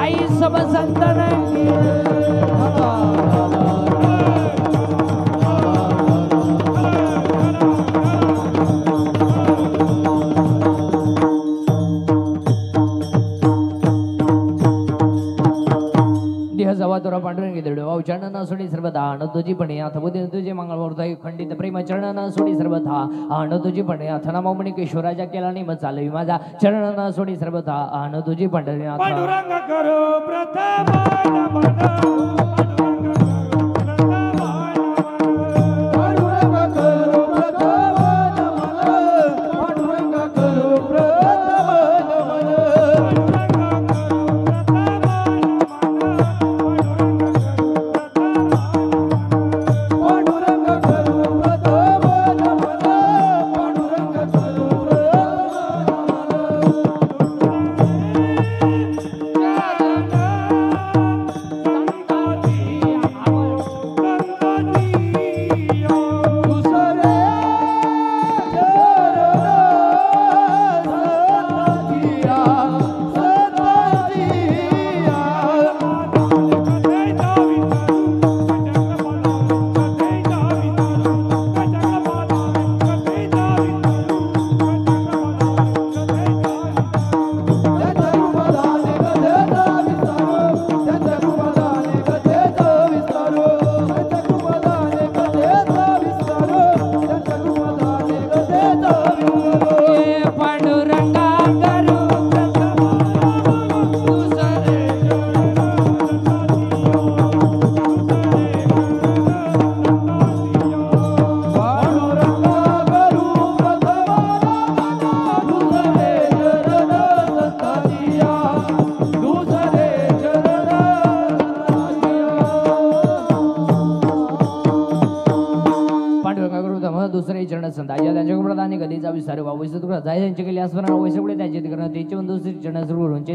भाई सब संतन पांडुरंग देव चरण सोडी सर्वथा अण तुझी पणे अथ बुद्धी तुझे मंगळवर्धय खंडित प्रेम चरण सोडी सर्वथा अण तुझी पणे अथ नममणी किशोराजा केला निम चालवी माझा चरण सोडी सर्वथा अण तुझी पंढरीनाथ पांडुरंग करो प्रथम नमन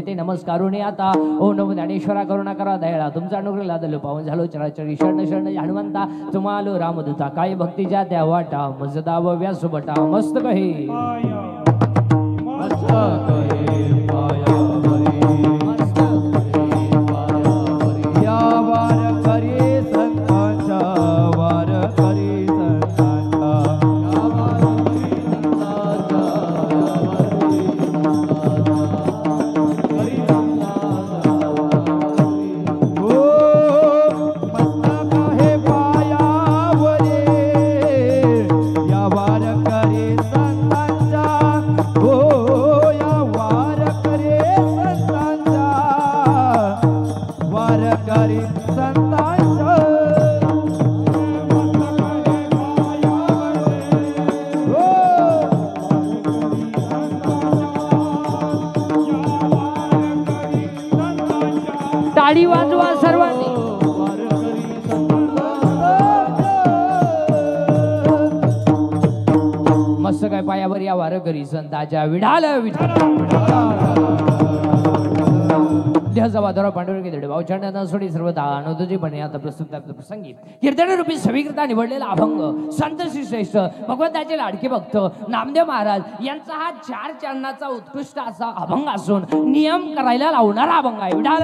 ते नमस्कारून आता ओम नमो ज्ञानेश्वरा करुणा करा दयाळा तुमचा अनुग्रह लादलो पावन झालो चराचरी शरण शरण हनुमंता तुम्हालो रामदूता काय भक्तीच्या त्या वाटा मजदा व व्यासोबटा मस्त कहे मस्त कहे पाया या वार करे संतांचा वार करे टाळी वाजवा सर्वांनी मस्त काय पायावर या वार करी संताच्या विढाल जवादरा पांडुरंग देव भाऊ चंडन सोडी सर्वदा तुझी बने आता प्रस्तुत प्रसंगी कीर्तन रूपी सविकृता निवडलेला अभंग संत श्री श्रेष्ठ भगवंताचे लाडके भक्त नामदेव महाराज यांचा हा 4 चरणाचा उत्कृष्ट असा अभंग असून नियम करायला लावणारा अभंग आहे विढाल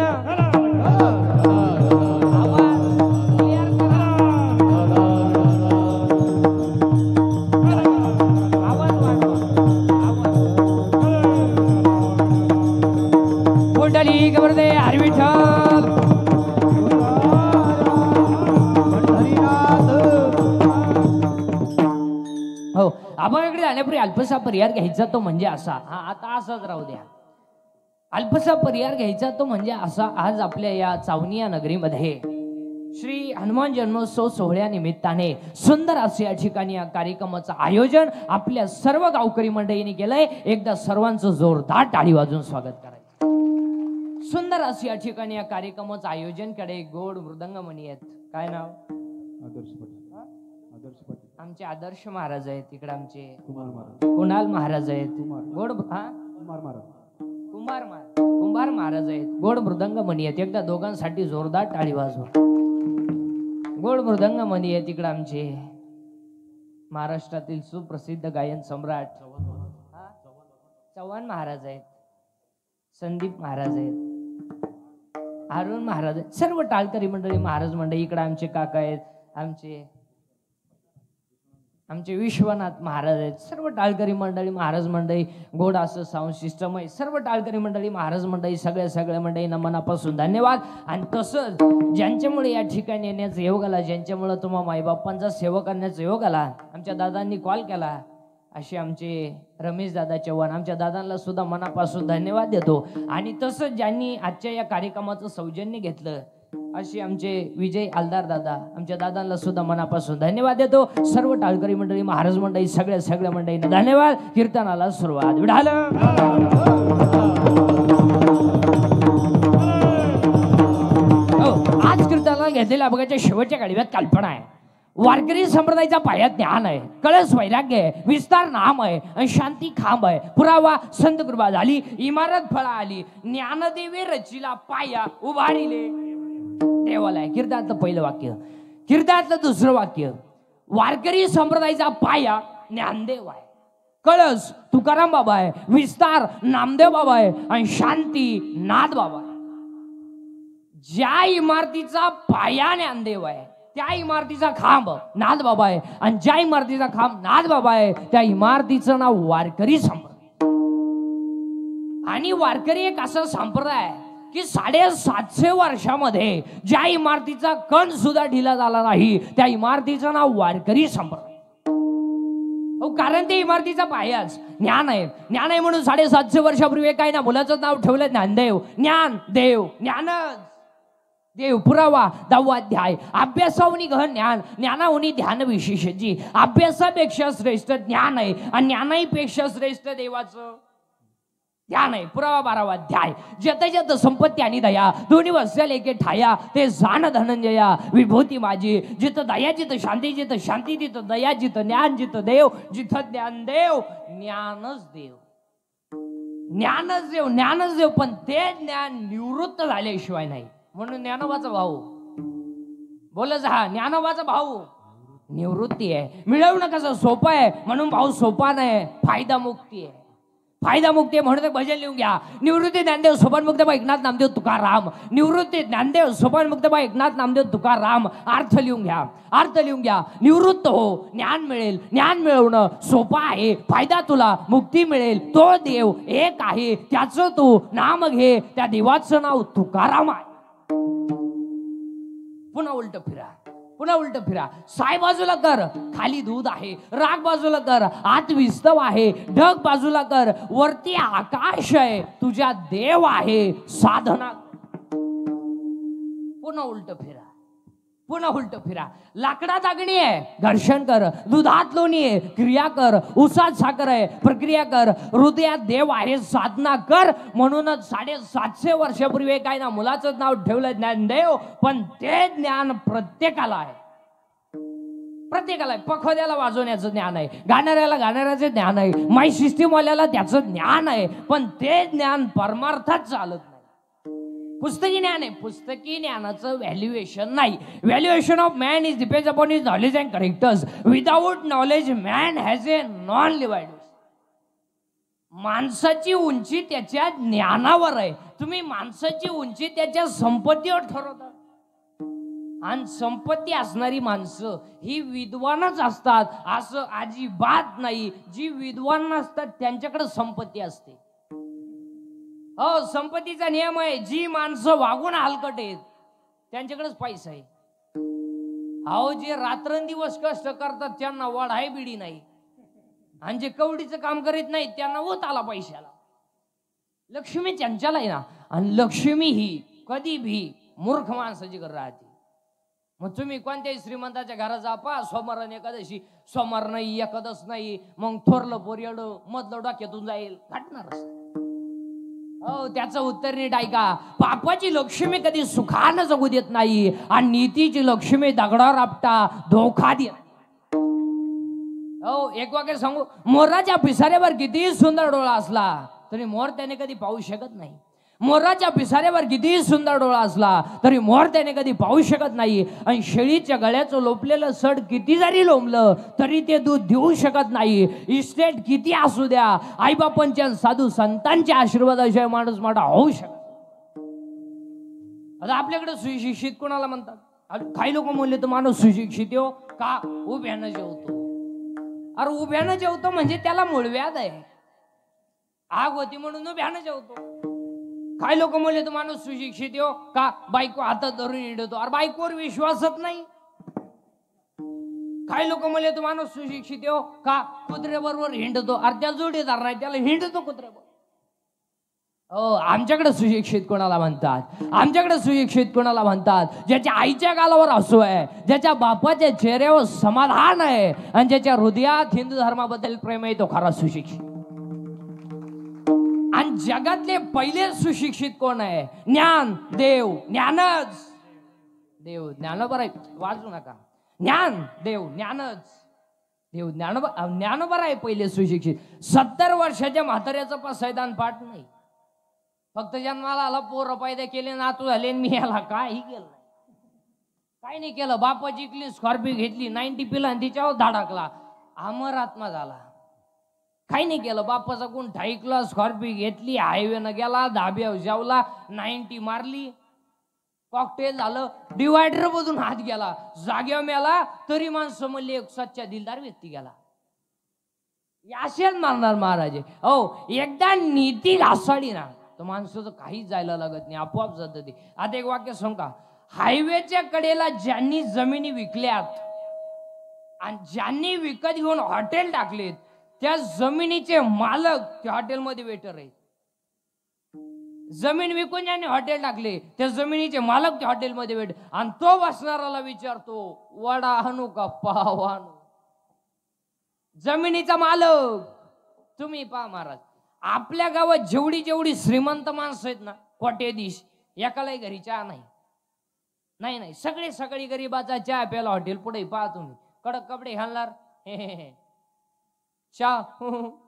अभंगाकडे जाण्यापूर्वी अल्पसा पर्याय घ्यायचा तो म्हणजे असा हा आता असाच राहू द्या अल्पसा पर्याय घ्यायचा तो म्हणजे असा आज आपल्या या चावनिया नगरीमध्ये श्री हनुमान जन्मोत्सव सोहळ्यानिमित्ताने सुंदर असे या ठिकाणी या कार्यक्रमाचं आयोजन आपल्या सर्व गावकरी मंडळींनी केलंय एकदा सर्वांचं जोरदार टाळी वाजून स्वागत करायचं सुंदर असे या ठिकाणी या कार्यक्रमाचं आयोजन कडे गोड मृदंगमणी आहेत काय नाव आदर्श पाटील आमचे आदर्श महाराज आहेत तिकडे आमचे कुणाल महाराज आहेत गोड कुंभार महाराज आहेत गोड मृदंग मणी आहेत एकदा दोघांसाठी जोरदार टाळी वाजवा गोड मृदंग मणी आहेत तिकडे आमचे महाराष्ट्रातील सुप्रसिद्ध गायन सम्राट चव्हाण महाराज आहेत संदीप महाराज आहेत अरुण महाराज, सर्व टाळकरी मंडळी, महाराज मंडळी, इकडे आमचे काका आहेत, आमचे विश्वनाथ महाराज आहेत, सर्व टाळकरी मंडळी, महाराज मंडळी, गोड असं साऊंड सिस्टम आहे, सर्व टाळकरी मंडळी, महाराज मंडळी, सगळ्या मंडळींना मनापासून धन्यवाद. आणि तसंच ज्यांच्यामुळे या ठिकाणी येण्याचा योग आला, ज्यांच्यामुळे तुम्हा माईबाप्पांचा सेवा करण्याचा योग आला, आमच्या दादांनी कॉल केला, असे आमचे रमेश दादा चव्हाण, आमच्या दादांना सुद्धा मनापासून धन्यवाद देतो. आणि तसंच ज्यांनी आजच्या या कार्यक्रमाचं सौजन्य घेतलं, असे आमचे विजय आलदार दादा, आमच्या दादांना सुद्धा मनापासून धन्यवाद देतो. सर्व टाळकरी मंडळी, महाराज मंडळी, सगळ्या मंडळींना धन्यवाद. कीर्तनाला सुरुवात. विढाल आज कीर्तनाला घेतलेल्या अभंगाच्या शेवटच्या गाडीव्यात कल्पना आहे. वारकरी संप्रदायाचा पाया ज्ञान आहे, कळस वैराग्य आहे, विस्तार नाम आहे, आणि शांती खांब आहे, पुरावा संत कृपा झाली, इमारत फळा आली, ज्ञानदेवी रचिला पाया उभारिले देवाला आहे. कीर्तनातलं पहिलं वाक्य. कीर्तनातलं दुसरं वाक्य, वारकरी संप्रदायाचा पाया ज्ञानदेव आहे, कळस तुकाराम बाबा आहे, विस्तार नामदेव बाबा आहे, आणि शांती नाथ बाबा आहे. ज्या इमारतीचा पाया ज्ञानदेव आहे, त्या इमारतीचा खांब नाथ बाबा आहे, आणि ज्या इमारतीचा खांब नाथ बाबा आहे, त्या इमारतीचं नाव वारकरी संप्रदाय. आणि वारकरी एक असा संप्रदाय आहे की 750 वर्षामध्ये ज्या इमारतीचा कण सुद्धा ढिला झाला नाही, त्या इमारतीचं नाव वारकरी संप्रदाय. कारण त्या इमारतीचा पायाच ज्ञान आहे. ज्ञान आहे म्हणून 750 वर्षापूर्वी काय ना मुलाचं नाव ठेवलं ज्ञानदेव. ज्ञान देव, ज्ञानच देव. पुरावा 10वा अध्याय. अभ्यासावनी गहन ज्ञान, ज्ञानावनी ध्यान विशेषजी. अभ्यासापेक्षा श्रेष्ठ ज्ञान आहे, आणि ज्ञानापेक्षा श्रेष्ठ देवाचं ध्यान आहे. पुरावा 12वा अध्याय. जत संपत्ती आणि दया दोन्ही वस्याल एके ठाया, ते जाण धनंजया विभूती माझी. जिथं दया जिथं शांती, जिथं शांती तिथं दया, जिथं ज्ञान जिथं देव, जिथं ज्ञान देव ज्ञानच देव. ज्ञानच देव, ज्ञानच देव. पण ते ज्ञान निवृत्त झाल्याशिवाय नाही. म्हणून ज्ञानोबाचा भाऊ बोलच, हा ज्ञानोबाचा भाऊ निवृत्ती आहे. मिळवणं कसं सोपं आहे, म्हणून भाऊ सोपा नाही. फायदा मुक्ती आहे, फायदा मुक्ती आहे. म्हणून भजन लिहून घ्या. निवृत्ती ज्ञानदेव सोपान मुक्तबा एकनाथ नामदेव तुकाराम. निवृत्ती ज्ञानदेव सोपान मुक्तबा एकनाथ नामदेव तुकाराम. अर्थ लिहून घ्या, अर्थ लिहून घ्या. निवृत्त हो, ज्ञान मिळेल. ज्ञान मिळवणं सोपं आहे. फायदा तुला, मुक्ती मिळेल. तो देव एक आहे, त्याचं तू नाम घे. त्या देवाचं नाव तुकाराम आहे. पुन्हा उलट फिरा, पुन्हा उलट फिरा. साय बाजूला कर, खाली दूध आहे. राग बाजूला कर, आत विस्तव आहे. ढग बाजूला कर, वरती आकाश आहे. तुझ्या देव आहे साधना. पुन्हा उलट फिरा, पुन्हा उलट फिरा. लाकडात अग्नी आहे, घर्षण कर. दुधात लोणी आहे, क्रिया कर. उसात साखर आहे, प्रक्रिया कर. हृदयात देव आहे, साधना कर. म्हणूनच 750 वर्षापूर्वी काय ना मुलाचं नाव ठेवलं ज्ञानदेव. पण ते ज्ञान प्रत्येकाला आहे, प्रत्येकाला आहे. पखवाद्याला वाजवण्याचं ज्ञान आहे, गाणाऱ्याला गाणाऱ्याचं ज्ञान आहे, माय सिस्टीमवाल्याला त्याचं ज्ञान आहे. पण ते ज्ञान परमार्थात चालत नाही. पुस्तकी ज्ञान आहे, पुस्तकी ज्ञानाचं व्हॅल्युएशन नाही. Valuation of man is depends upon his knowledge and characters. Without knowledge man has a non levied. माणसाची उंची त्याच्या ज्ञानावर आहे. तुम्ही माणसाची उंची त्याच्या संपत्तीवर ठरवता. आणि संपत्ती असणारी माणसं ही विद्वानच असतात असं अजिबात नाही. जी विद्वान नसतात त्यांच्याकडे संपत्ती असते. हो, संपत्तीचा नियम आहे. जी माणसं वागून हलकट आहेत त्यांच्याकडेच पैसा आहे. अहो, जे रात्रंदिवस कष्ट करतात त्यांना वाढ आहे बिडी नाही, आणि जे कवडीचं काम करीत नाहीत त्यांना ओत आला पैशाला. लक्ष्मी त्यांच्याला आहे ना. आणि लक्ष्मी ही कधी भी मूर्ख माणसाची घर राहते. मग तुम्ही कोणत्याही श्रीमंताच्या घरात जा, पा सोमवार एकादशी, सोमवार नाही एकादश नाही, मग थोरलं पोरियड मधलं डोक्यातून जाईल, घटणारच. हो, त्याचं उत्तर नीट ऐका. पापाची लक्ष्मी कधी सुखानं जगू देत नाही, आणि नीतीची लक्ष्मी दगडावर आपटा धोका देत. हो, एक वाक्य सांगू. मोराच्या पिसाऱ्यावर किती सुंदर डोळा असला तरी मोर त्याने कधी पाहू शकत नाही. मोराच्या पिसाऱ्यावर किती सुंदर डोळा असला तरी मोर त्याने कधी पाहू शकत नाही. आणि शेळीच्या गळ्याचं लोपलेलं सड किती जरी लोंबलं तरी ते दूध देऊ शकत नाही. इस्टेट किती असू द्या, आईबापांच्या साधू संतांच्या आशीर्वादाशिवाय माणूस मोठा होऊ शकत. आता आपल्याकडे सुशिक्षित कोणाला म्हणतात? काही लोक म्हणले तर माणूस सुशिक्षित हो का? उभ्यानं जेवतो. अरे उभ्यानं जेवतो म्हणजे त्याला मूळव्याध आहे, आग होती म्हणून उभ्यानं जेवतो. काही लोक म्हणले तर माणूस सुशिक्षित हो का? बायको हातात धरून हिंडतो. अरे बायकोवर विश्वासच नाही. काही लोक म्हणले तर माणूस सुशिक्षित हो का? कुत्र्याबरोबर हिंडतो. अरे त्या जोडीदार नाही, त्याला हिंडतो कुत्र्याबरोबर. आमच्याकडे सुशिक्षित कोणाला म्हणतात? आमच्याकडे सुशिक्षित कोणाला म्हणतात? ज्याच्या आईच्या गालावर हसू आहे, ज्याच्या बापाच्या चेहऱ्यावर समाधान आहे आणि ज्याच्या हृदयात हिंदू धर्माबद्दल प्रेम आहे, तो खरा सुशिक्षित. आणि जगातले पहिले सुशिक्षित कोण आहे? ज्ञान देव. ज्ञानच देव. ज्ञानोबा आहे, वाजू नका. ज्ञान देव ज्ञानच देव. ज्ञानोबा आहे पहिले सुशिक्षित. 70 वर्षाच्या म्हाताऱ्याचं पसायदान पाठ नाही. फक्त जन्माला आला, पोरं पैदा केले, नातू झाले, मी याला काही केलं नाही. काही नाही केलं. बापाची इकली स्कॉर्पिओ घेतली, 90 पिला आणि तिच्यावर धडकला, अमर आत्मा झाला. काही नाही केलं. बापाचा कोण ठाईकला, स्कॉर्पिओ घेतली, हायवेनं गेला, धाब्यावर जेवला, 90 मारली, कॉकटेल झालं, डिवायडर मधून हात गेला, जाग्यावर मेला, तरी माणसं म्हणली एक सच्चा दिलदार व्यक्ती गेला. असेच मारणार महाराज. हो, एकदा नीती घासाळी ना तर माणसाचं काहीच जायला लागत नाही, आपोआप जात ते. आता एक वाक्य सांगू का? हायवेच्या कडेला ज्यांनी जमिनी विकल्यात आणि ज्यांनी विकत घेऊन हॉटेल टाकलेत, त्या जमिनीचे मालक त्या हॉटेलमध्ये वेटर आहेत. जमीन विकून ज्यांनी हॉटेल टाकले, त्या जमिनीचे मालक त्या हॉटेलमध्ये वेटर. आणि तो बसणाराला विचारतो, वडा आणू का पाव आणू? जमिनीचा मालक. तुम्ही पहा महाराज, आपल्या गावात जेवढी जेवढी श्रीमंत माणसं आहेत ना, कोट्याधीश, एकालाही घरी चहा नाही. नाही नाही, सगळे सगळी गरीबाचा चहा प्यायला हॉटेल पुढे. पहा तुम्ही, कडक कपडे घालणार, चहा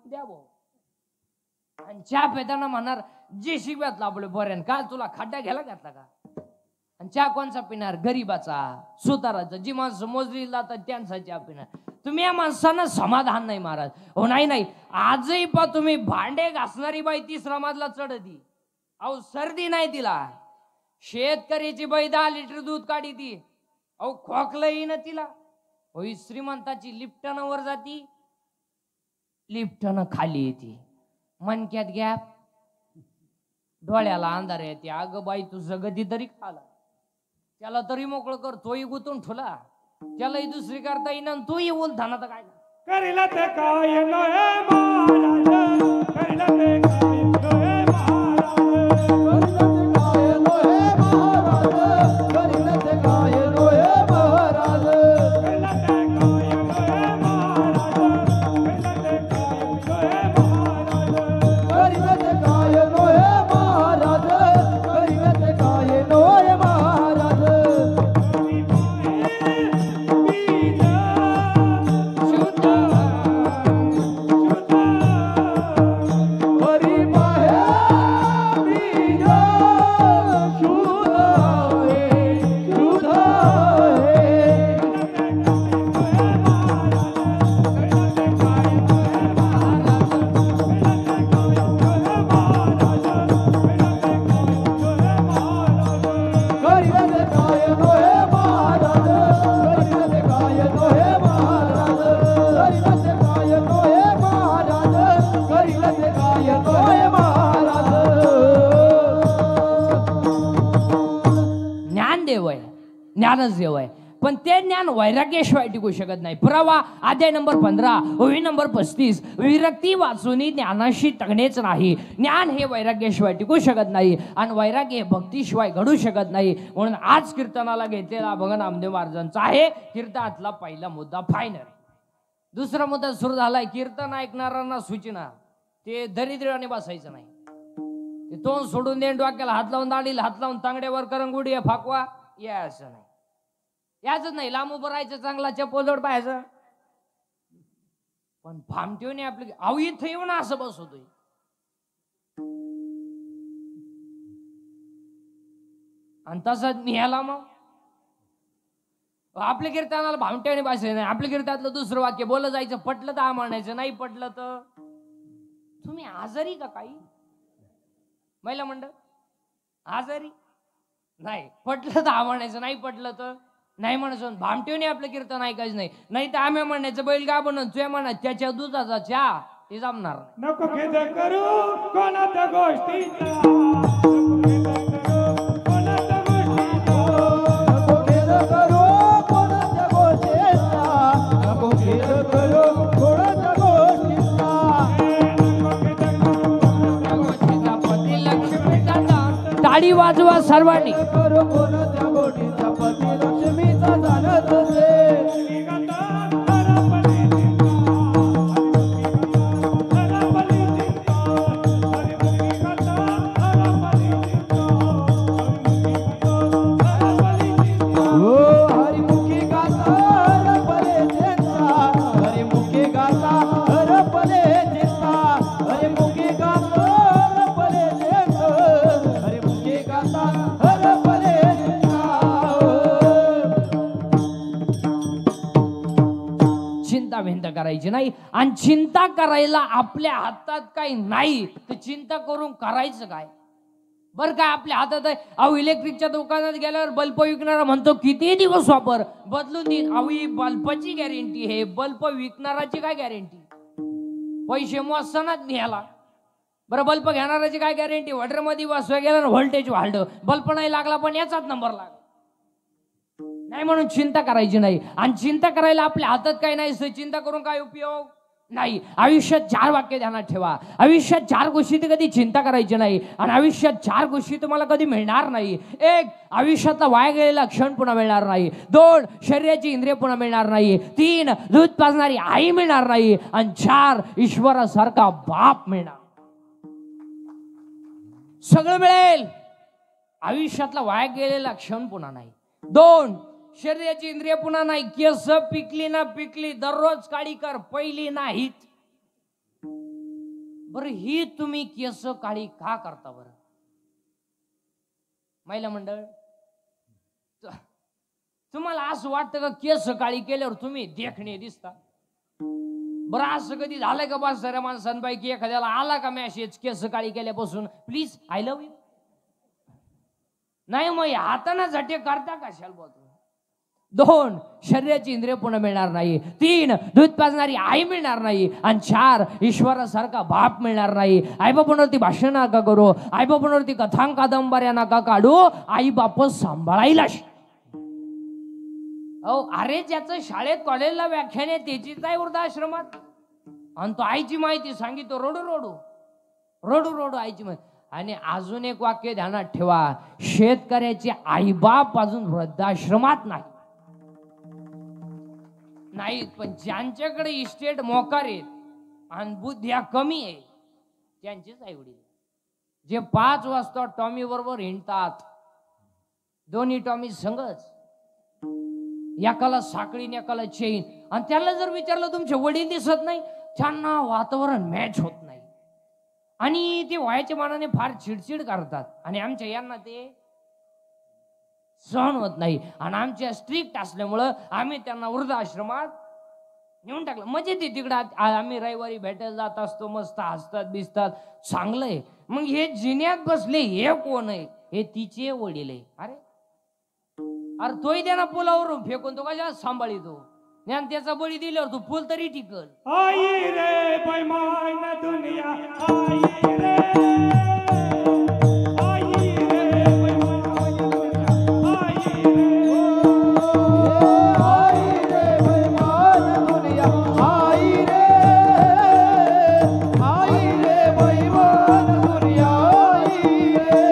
द्या भाऊ. आणि चहा पेताना म्हणणार, जे शिव्यात लाभले बऱ्यान का तुला खड्डा घ्यायला घातला का? आणि चहा कोणचा पिणार? गरीबाचा, सुताराचा. जी माणसं मोजरीला जातात त्यांचा चहा पिणार. तुम्ही या माणसांना समाधान नाही महाराज. हो नाही नाही, आजही पा तुम्ही भांडे घासणारी बाई 3रा मजला चढती, अहो सर्दी नाही तिला. शेतकऱ्याची बाई 10 लिटर दूध काढी ती, अहो खोकलंही ना तिला. हो, श्रीमंताची लिफ्टनं वर जाती, लिफ्टनं खाली येते, मनक्यात गॅप, डोळ्याला अंधार येते. अगं बाई तू जगती तरी खाला, त्याला तरी मोकळं कर, तोही गुतून ठुला, त्यालाही दुसरी करता येईना, तोही उलथाना तर काय करिला ते काय नये महाराज, करिला ते काय नये महाराज, करिला ते काय नये महाराज, करिला ते काय नये महाराज, करिला ते काय नये महाराज, करिला ते काय नये महाराज, करिला ते काय नये महाराज. ज्ञानच देव आहे, पण ते ज्ञान वैराग्याशिवाय टिकू शकत नाही. पुरावा अध्याय नंबर 15 ओवी नंबर 35. विरक्ती वाचून ज्ञानाशी तगणेच नाही. ज्ञान हे वैराग्याशिवाय टिकू शकत नाही आणि वैराग्य हे भक्तीशिवाय घडू शकत नाही. म्हणून आज कीर्तनाला घेतलेला भग नामदेव महाराजांचा आहे. कीर्तनातला पहिला मुद्दा फायनल. दुसरा मुद्दा सुरू झालाय, कीर्तन ऐकणाऱ्यांना सूचना, ते दरिद्राने बसायचं नाही. ते तोंड सोडून देण, डोक्याला हात लावून, दाढीला हात लावून, तांगड्यावर करंगुडी फाकवा, यायचं नाही. याच नाही, लांब उभं राहायचं, चांगला चप्पल पाहायचं. पण भामटेवणे आपले अहो इथं येऊन असं बसवतोय. आणि तसंच निघाला मग आपल्या कीर्तनाला भामटेवणे बसायचं नाही. आपल्या कीर्तनातलं दुसरं वाक्य बोललं जायचं, पटलं तर म्हणायचं, नाही पटलं तर तुम्ही आजारी का काही महिला मंडळ आजारी नाही पटलं तर हा म्हणायचं, नाही पटलं तर नाही म्हणायचं. भामटेवणे आपलं कीर्तन ऐकायचं नाही. नाही तर आम्ही म्हणायचं बैल का बनवून तुझ्या म्हणा त्याच्या दुधाचा चहा ते जमणार नाही. नको खेद करू कोणाच्या गोष्टीचा, नको खेद करू कोणाच्या गोष्टीचा, नको खेद करू कोणाच्या गोष्टीचा, नको खेद करू कोणाच्या गोष्टीचा, गोष्टीचा पती लक्ष्मीचा दान. टाळी वाजवा सर्वांनी. करू कोणाच्या गोष्टीचा पती लक्ष्मीचा जाणत असे. करायची नाही. आणि चिंता करायला आपल्या हातात काही नाही तर चिंता करून करायचं काय. बरं काय आपल्या हातात आहे. अहो इलेक्ट्रिकच्या दुकानात गेल्यावर बल्ब विकणारा म्हणतो किती दिवस वापर बदलून देईन. अहो ही बल्बची गॅरंटी आहे, बल्ब विकणाराची काय गॅरंटी. पैसे मोजतानाच न्यायला. बरं बल्ब घेणाराची काय गॅरंटी. वॉटरमध्ये बसवा गेला व्होल्टेज वाढलं, बल्ब नाही लागला पण याचाच नंबर लागला. नाही म्हणून चिंता करायची नाही. आणि चिंता करायला आपल्या हातात काही नाही, चिंता करून काय उपयोग नाही. आयुष्यात 4 वाक्य ध्यानात ठेवा. आयुष्यात 4 गोष्टी कधी चिंता करायची नाही. आणि आयुष्यात 4 गोष्टी तुम्हाला कधी मिळणार नाही. 1 आयुष्यातला वाया गेलेला क्षण पुन्हा मिळणार नाही. 2 शरीराची इंद्रिय पुन्हा मिळणार नाही. 3 दूध पाजणारी आई मिळणार नाही. आणि 4 ईश्वरासारखा बाप मिळणार. सगळं मिळेल, आयुष्यातला वाया गेलेला क्षण पुन्हा नाही. 2 शरीराची इंद्रिय पुन्हा नाही. केस पिकली ना पिकली दररोज काळी कर, पहिली नाहीत. बरं ही तुम्ही केस काळी का करता बरं महिला मंडळ. तुम्हाला असं वाटतं का केस काळी केल्यावर तुम्ही देखणे दिसता. बरं असं कधी झालंय का बस साऱ्या माणसांपैकी एखाद्याला आला का मॅसेज केस काळी केल्यापासून प्लीज आय लव्ह यू. नाही मग हाताना झटे करता कशाला बोलतो. 2 शरीराची इंद्रिय पुन्हा मिळणार नाही. 3 दूध पाजणारी आई मिळणार नाही. आणि 4 ईश्वरासारखा बाप मिळणार नाही. आई बापांवरती भाषण नका करू, आई बापांवरती कथांग कादंबऱ्या नका काढू, आई बाप सांभाळायला. अहो अरे ज्याचं शाळेत कॉलेजला व्याख्यान आहे त्याचीच आहे वृद्धाश्रमात. आणि तो आईची माहिती सांगितलं रोडू रोडू रोडू रोडू आईची माहिती. आणि अजून एक वाक्य ध्यानात ठेवा, शेतकऱ्याचे आईबाप अजून वृद्धाश्रमात नाहीत. पण ज्यांच्याकडे इस्टेट मोकार आहेत आणि बुद्ध्या कमी आहे त्यांचेच आई वडील जे 5 वाजता टॉमी बरोबर हिंडतात. दोन्ही टॉमी संगच, एकाला साखळी एकाला चेन. आणि त्याला जर विचारलं तुमचे वडील दिसत नाही, त्यांना वातावरण मॅच होत नाही. आणि ते वयाच्या मानाने फार चिडचिड करतात. आणि आमच्या यांना ते सहन होत नाही. आणि आमच्या स्ट्रिक्ट असल्यामुळं आम्ही त्यांना वृद्धाश्रमात नेऊन टाकलं. म्हणजे ते तिकडं आम्ही रविवारी भेटायला जात असतो, मस्त हसतात बिसतात, चांगलं आहे. मग हे जिन्यात बसले हे कोण आहे. हे तिचे वडील आहे. अरे अरे तोही त्यांना पुलावरून फेकून तो कशा सांभाळितो. ज्ञान त्याचा बळी दिल्यावर तू फुल तरी टिकल. आई रे बैमान दुनिया आई रे, आई रे बैमान दुनिया आई रे, आई रे बैमान दुनिया आई रे, आई रे बैमान दुनिया आई रे,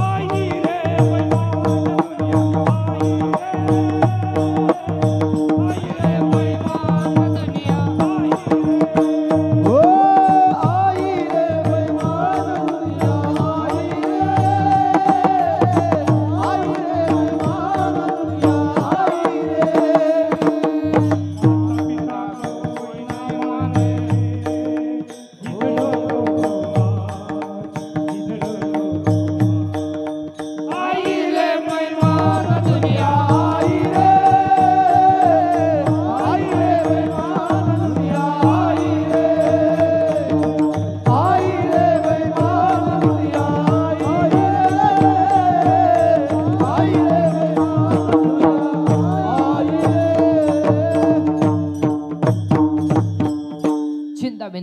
आई रे बैमान दुनिया आई रे.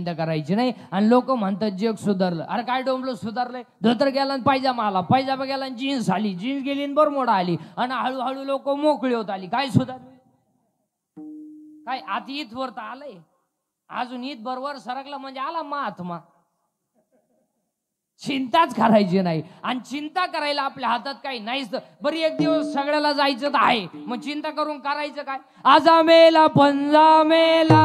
बिंत करायची नाही. आणि लोक म्हणतात जग सुधारलं. अरे काय डोंबलं सुधारलंय? धोतर गेला आणि पायजामा आला, पायजामा गेला आणि जीन्स आली, जीन्स गेली आणि बरमोडा आली आणि हळूहळू लोक मोकळी होत आली. काय सुधारलं? काय आता इथवर तर आलंय, अजून ईद बरोबर सरकला म्हणजे आला महात्मा. चिंताच करायची नाही. आणि चिंता करायला आपल्या हातात काही नाहीच. बरी एक दिवस सगळ्याला जायचं तर आहे, मग चिंता करून करायचं काय? आजा मेला पंजा मेला,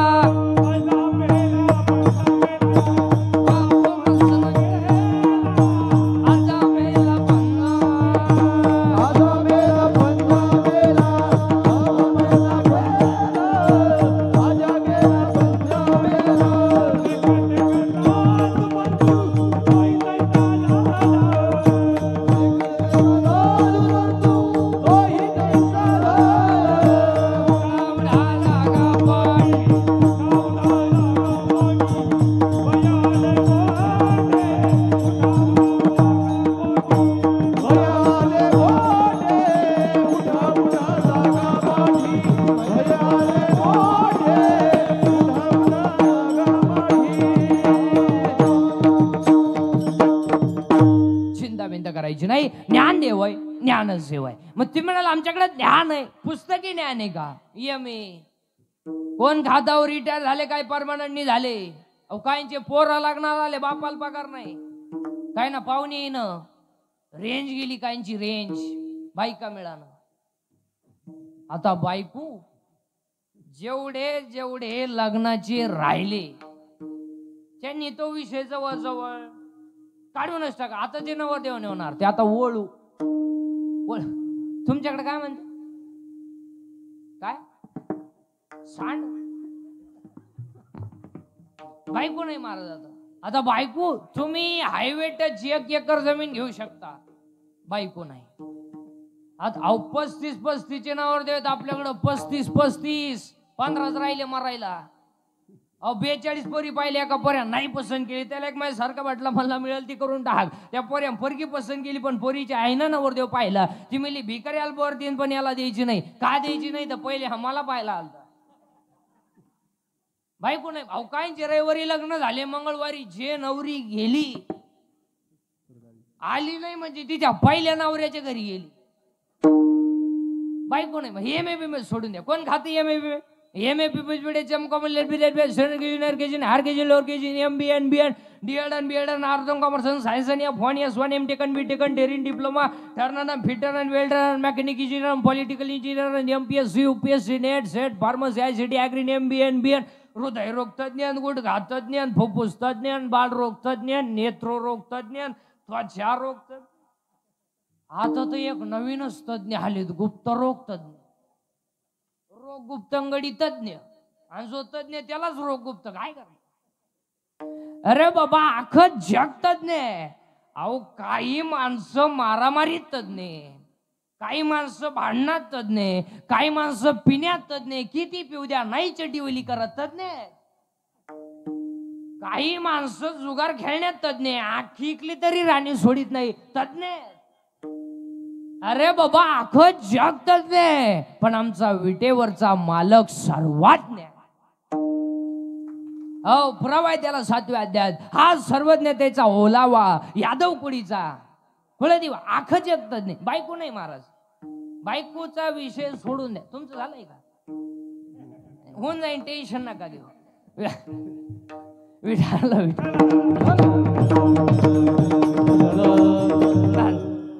करायची नाही. ज्ञान देवय, ज्ञानच देवय. मग तुम्ही म्हणाल आमच्याकडे ज्ञान आहे, पुस्तकी ज्ञान आहे का? कोण खातावर रिटायर झाले, काय परमनंट झाले? अहो काहींचे पोरं लागणार आले, बापाला पगार नाही, काय ना पाहुणे येणं, रेंज गेली काहींची, रेंज बायका मिळालं. आता बायको जेवढे जेवढे लग्नाचे राहिले त्यांनी तो विषय जवळ जवळ काढूनच टाका. आता जे नवरदेव होणार ते आता ओळू तुमच्याकडे काय म्हणते? काय सांड? बायको नाही मारत जात. आता बायको तुम्ही हायवे टच 1 एकर जमीन घेऊ शकता, बायको नाही. आता 35 नवरदेव आहेत आपल्याकडं, 35 15च राहिले मरायला. 42 पोरी पाहिल्या, एका पोऱ्या नाही पसंत केली, त्याला एक माझ्या सारखा वाटला, मला मिळेल ती करून टाक. त्या पोऱ्या पोरगी पसंत केली, पण पोरीची आहे ना नवरदेव पाहिला, ती मिली भिकाऱ्याला बोर देईन पण याला द्यायची नाही. का द्यायची नाही? तर पहिले मला पाहायला आलता. बायको नाही. भाऊ काहींचे रविवारी लग्न झाले, मंगळवारी जे नवरी गेली आली नाही म्हणजे तिच्या पहिल्या नवऱ्याच्या घरी गेली. बायको नाही. मग एमएबी सोडून द्या. कोण खाते MAB? Diploma mechanic engineer, political engineer, MPSC, UPSC, NET, SET, pharmacy, ICT, agri, MBN, हृदयरोग तज्ञ, गुडघा तज्ञ, फुफ्फुस तज्ञ, बालरोग तज्ञ, नेत्ररोग तज्ञ, त्वचा रोग तज्ञ. आता तर एक नवीनच तज्ञ आलेत, गुप्तरोग तज्ञ, रोग गुप्तंगडी तज्ञ. आणि जो तज्ञ त्यालाच रोग गुप्त. काय कर? अरे बाबा अख्खं जग तज्ञ आहे. अहो काही माणसं मारामारीत तज्ञ, काही माणसं भांडणात तज्ञ, काही माणसं पिण्यात तज्ञ, किती पिऊ द्या नाही चटीवली करत तज्ञ, काही माणसं जुगार खेळण्यात तज्ञ, आखी इकली तरी राणी सोडित नाही तज्ञ. अरे बाबा अख्खं जग तज्ञ, पण आमचा विटेवरचा मालक सर्वज्ञ. हो पुरावा आहे त्याला 7व्या अध्यायात. हा सर्वज्ञतेचा ओलावा यादव कुळीचा कुळदेवा अख्खं जग तज्ञ. बायको नाही महाराज, बायकोचा विषय सोडून द्या. तुमचं झालंय का? होऊन जाईन, टेन्शन नका घेऊ.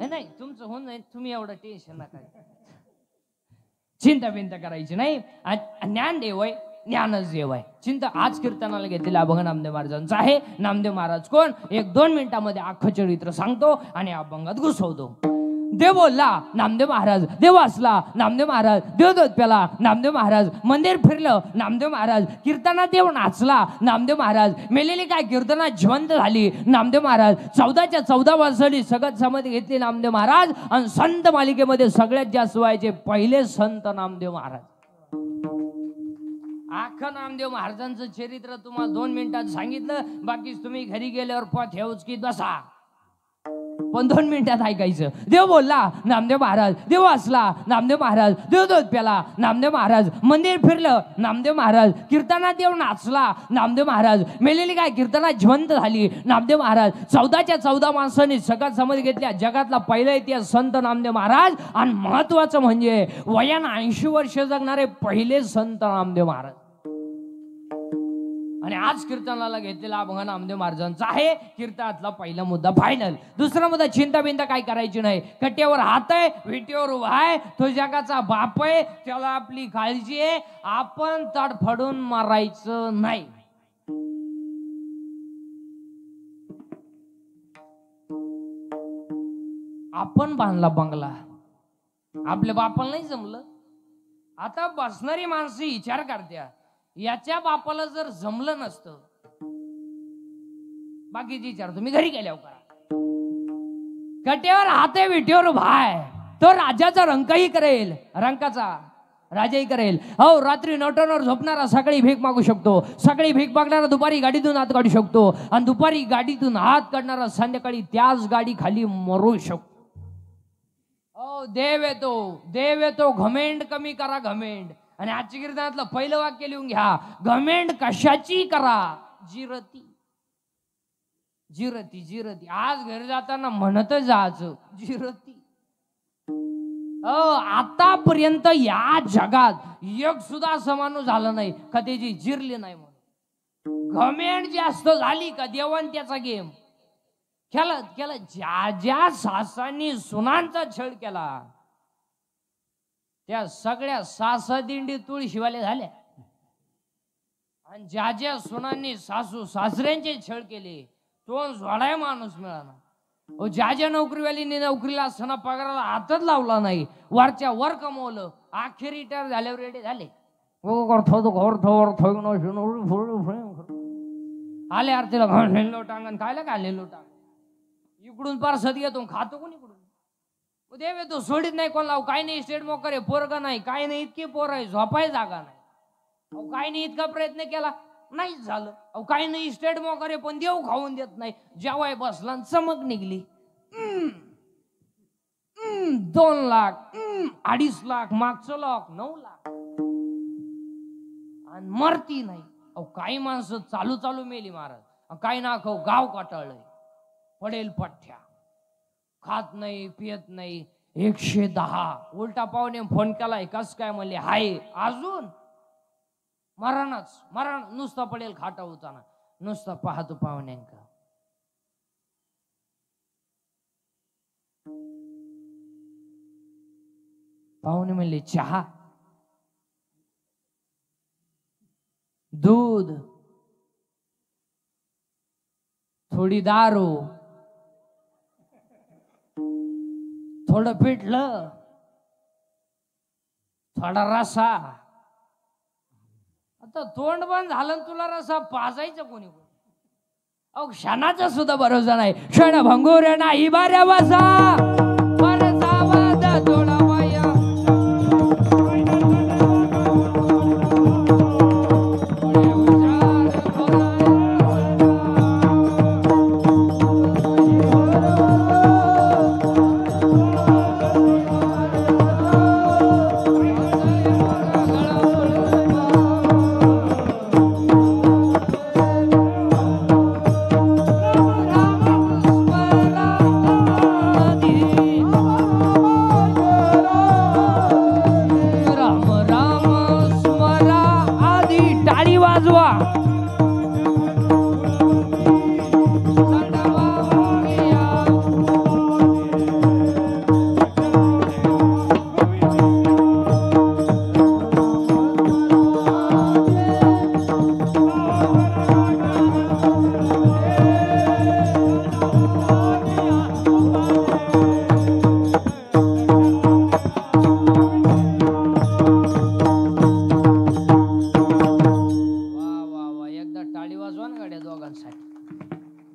नाही तुमचं होऊन जाईल, तुम्ही एवढं टेन्शन नका. चिंता बिंता करायची नाही. ज्ञान देवय, ज्ञानच देवय. चिंता आज कीर्तनाला घेतलेला अभंग नामदेव महाराजांचा आहे. नामदेव महाराज कोण? 1-2 मिनिटांमध्ये अख्खं चरित्र सांगतो आणि अभंगात घुसवतो. देव बोलला नामदेव महाराज, देव असला नामदेव महाराज, देवदूत प्याला नामदेव महाराज, मंदिर फिरलं नामदेव महाराज, कीर्तनात देव नाचला नामदेव महाराज, मेलेली काय कीर्तनात जिवंत झाली नामदेव महाराज, 14च्या 14 वर्षांनी सगळ्यात समाधी घेतली नामदेव महाराज. आणि संत मालिकेमध्ये सगळ्यात जास्त व्हायचे पहिले संत नामदेव महाराज. अख्खं नामदेव महाराजांचं चरित्र तुम्हाला 2 मिनिटात सांगितलं. बाकी तुम्ही घरी गेल्यावर पथ हेच की बसा. पण 2 मिनिटात ऐकायचं. देव बोलला, नामदेव महाराज. देव हसला, नामदेव महाराज. देव दूध प्याला, नामदेव महाराज. मंदिर फिरलं, नामदेव महाराज. कीर्तनात देव नाचला, नामदेव महाराज. मेलेली काय कीर्तनात जिवंत झाली, नामदेव महाराज. 14च्या 14 माणसांनी सगळ्यात समाधी घेतल्या. जगातला पहिला इतिहास संत नामदेव महाराज. आणि महत्वाचं म्हणजे वयानं 80 वर्ष जगणारे पहिले संत नामदेव महाराज. आणि आज कीर्तनाला घेतलेला अभंग नामदेव महाराजांचा आहे. कीर्तनातला पहिला मुद्दा फायनल. दुसरा मुद्दा, चिंता बिंता काय करायची नाही. कट्ट्यावर हात आहे, विटेवर उभा आहे, तो जगाचा बाप आहे, त्याला आपली काळजी आहे. आपण तडफडून मारायचं नाही. आपण बांधला बंगला, आपल्या बापाला नाही जमलं. आता बसणारी माणसं विचार करत्या, याच्या बापाला जर जमलं नसतं, बाकीची विचार तुम्ही घरी गेल्यावर करा. कट्यावर हात आहे, विटेवर उभा आहे, तो राजाचा रंकही करेल, रंकाचा राजाही करेल. हो, रात्री नोटांवर झोपणारा सकाळी भीक मागू शकतो, सकाळी भीक मागणारा दुपारी गाडीतून हात काढू शकतो, आणि दुपारी गाडीतून हात काढणारा संध्याकाळी त्याच गाडी खाली मरू शकतो. हो, देव येतो, घमेंड कमी करा, घमेंड. आणि आजच्या कीर्तनातलं पहिलं वाक्य लिहून घ्या, घमेंड कशाची करा, जिरती. जिरती जिरती. आज घरी जाताना म्हणत जायचं, जिरती. आतापर्यंत या जगात एक सुद्धा असं माणूस झालं नाही का त्याची जिरली नाही म्हणून. घमेंड जास्त झाली का देवान त्याचा गेम खेळत ज्या ज्या सासांनी सुनांचा छळ केला, त्या सगळ्या सासा दिंडी तुळशीवाले झाल्या. आणि ज्या ज्या सुनांनी सासू सासऱ्यांचे छळ केले, तो जोडाय माणूस मिळाला. ज्या ज्या नोकरीवालीने नोकरीला असताना पगाराला हातच लावला नाही, वरच्या वर कमवलं, आखी रिटायर झाल्यावर रेडी झाले. आले आरतीला घालेलो टांगण, खायला घालेलो टांग. इकडून पार सद घेतो, खातो कोण इकडून. देव येतो, सोडीत नाही कोण लाव. काय नाही, स्टेट मोकर आहे, पोरग नाही, काय नाही, इतकी पोर आहे, झोपाय जागा नाही. अहो काय नाही, इतका प्रयत्न केला नाहीच झालं. अहो काय नाही, स्टेट मोकर आहे, पण देव खाऊन देत नाही. जेवाय बसला चमक निघली, 2 लाख, 2.5 लाख, मागचं लाख 9 लाख, आणि मरती नाही. अहो काही माणसं चालू मेली महाराज. काही ना खाऊ गाव काटाळलंय, पडेल पठ्ठ्या, खात नाही पियत नाही. 110. उलटा पाहुणे फोन केलाय, कस काय म्हणले, हाय अजून मरण नुसता पडेल खाटा होताना, नुसता पाहतो पाहुण्यांका. पाहुणे म्हणले चहा, दूध, थोडी दारू, थोडं पिठलं, थोडा रसा. आता तोंड बंद झालं, तुला रसा पाजायचं कोणी. अहो क्षणाचा सुद्धा भरोसा नाही. क्षण भंगुर नाही बऱ्या बसा, परचा वाद थोडा वाया.